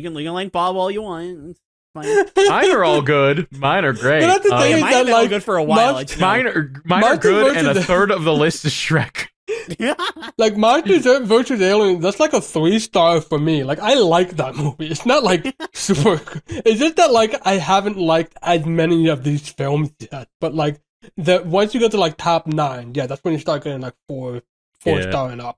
Speaker 3: can like Bob all you want. It's fine.
Speaker 2: Mine are all good. Mine are great.
Speaker 1: But
Speaker 3: mine have been all good for a while.
Speaker 2: Mine are good, and a third of the list is Shrek.
Speaker 1: Like, Monsters vs. Aliens, that's like a 3-star for me. Like, I like that movie. It's not like super. It's just that like I haven't liked as many of these films yet. But like once you get to like top 9, yeah, that's when you start getting like 4-star and up.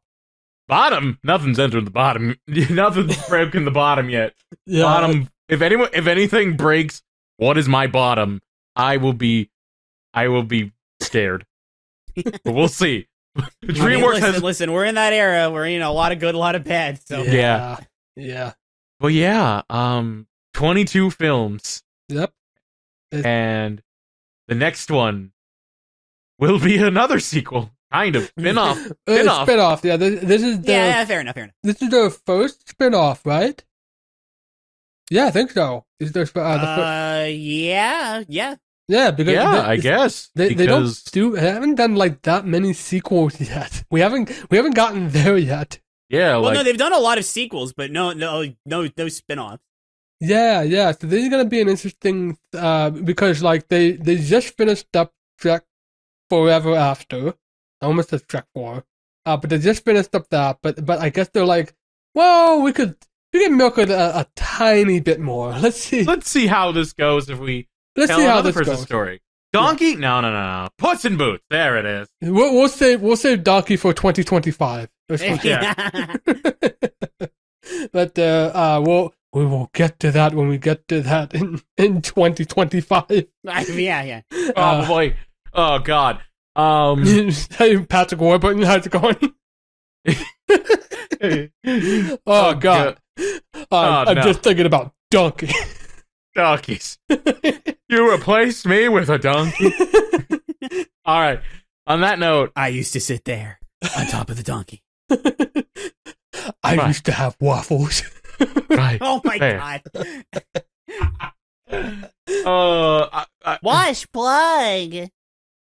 Speaker 2: Bottom, nothing's entered the bottom. Nothing's broken the bottom yet.
Speaker 1: Yeah.
Speaker 2: Bottom. If anything breaks, what is my bottom? I will be scared. But we'll see.
Speaker 3: DreamWorks listen, we're in that era where, a lot of good, a lot of bad. So
Speaker 1: Yeah.
Speaker 2: Well, yeah. 22 films.
Speaker 1: Yep.
Speaker 2: And the next one will be another sequel. Kind of. Spin-off.
Speaker 1: Spin-off, yeah. This is the...
Speaker 3: Yeah, fair enough.
Speaker 1: This is their first spin-off, right? Yeah, I think so. Is there
Speaker 3: yeah.
Speaker 1: Yeah, because
Speaker 2: I guess
Speaker 1: they haven't done like that many sequels yet. We haven't gotten there yet.
Speaker 2: Yeah,
Speaker 3: well, no, they've done a lot of sequels, but no spin-offs.
Speaker 1: Yeah. So this is gonna be an interesting because like they just finished up Trek Forever After. I almost said Trek 4. But they just finished up that. But I guess they're like, well, we can milk it a tiny bit more. Let's see
Speaker 2: how this goes if we.
Speaker 1: Let's see how this goes.
Speaker 2: Story. Donkey? Yeah. No. Puss in Boots. There it is.
Speaker 1: We'll save Donkey for 2025.
Speaker 2: Yeah.
Speaker 1: But we will get to that when we get to that in 2025.
Speaker 3: Yeah.
Speaker 2: Oh boy. Oh God.
Speaker 1: Hey, Patrick Warburton, how's it going? Oh God. I'm just thinking about Donkey.
Speaker 2: Donkeys. You replaced me with a donkey? All right. On that note,
Speaker 3: I used to sit there on top of the donkey.
Speaker 1: I used to have waffles.
Speaker 2: Right.
Speaker 3: Oh my God. Wash plug.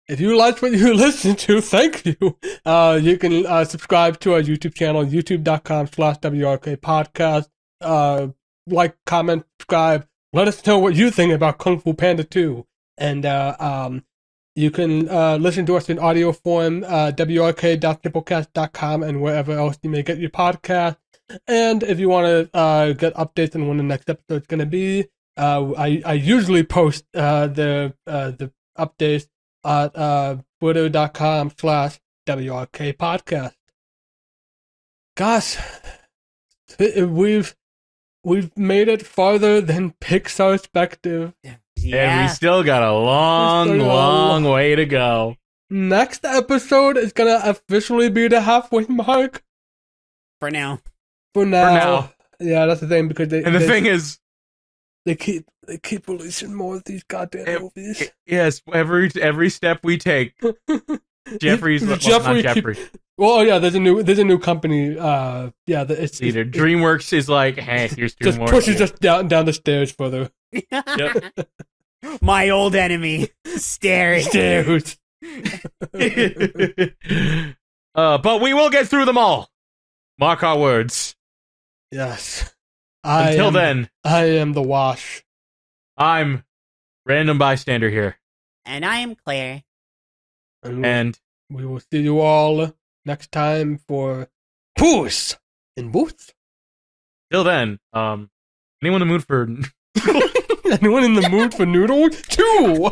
Speaker 1: If you liked what you listened to, thank you. You can subscribe to our YouTube channel, youtube.com/WRK podcast. Like, comment, subscribe. Let us know what you think about Kung Fu Panda 2. And you can listen to us in audio form, wrk.simplecast.com, and wherever else you may get your podcast. And if you want to get updates on when the next episode is going to be, I usually post the updates at twitter.com/WRK podcast. Gosh, We've made it farther than Pixar's perspective.
Speaker 3: Yeah.
Speaker 2: And we still got a long way to go.
Speaker 1: Next episode is going to officially be the halfway mark.
Speaker 3: For now.
Speaker 1: Yeah, that's the thing, because
Speaker 2: the thing is,
Speaker 1: they keep releasing more of these goddamn movies.
Speaker 2: Yes, every step we take. Jeffrey's not Jeffrey.
Speaker 1: Well, yeah, there's a new company. It's
Speaker 2: either DreamWorks is like, hey, here's two
Speaker 1: just
Speaker 2: more.
Speaker 1: Pushes us down the stairs further.
Speaker 3: Yep. My old enemy, stairs.
Speaker 2: But we will get through them all. Mark our words.
Speaker 1: Yes.
Speaker 2: Until then,
Speaker 1: I am the Wash.
Speaker 2: I'm RandomBystanderHere.
Speaker 3: And I am Claire.
Speaker 2: And
Speaker 1: we will see you all next time for Puss in Boots.
Speaker 2: Till then, anyone in the mood for
Speaker 1: anyone in the mood for noodles? 2.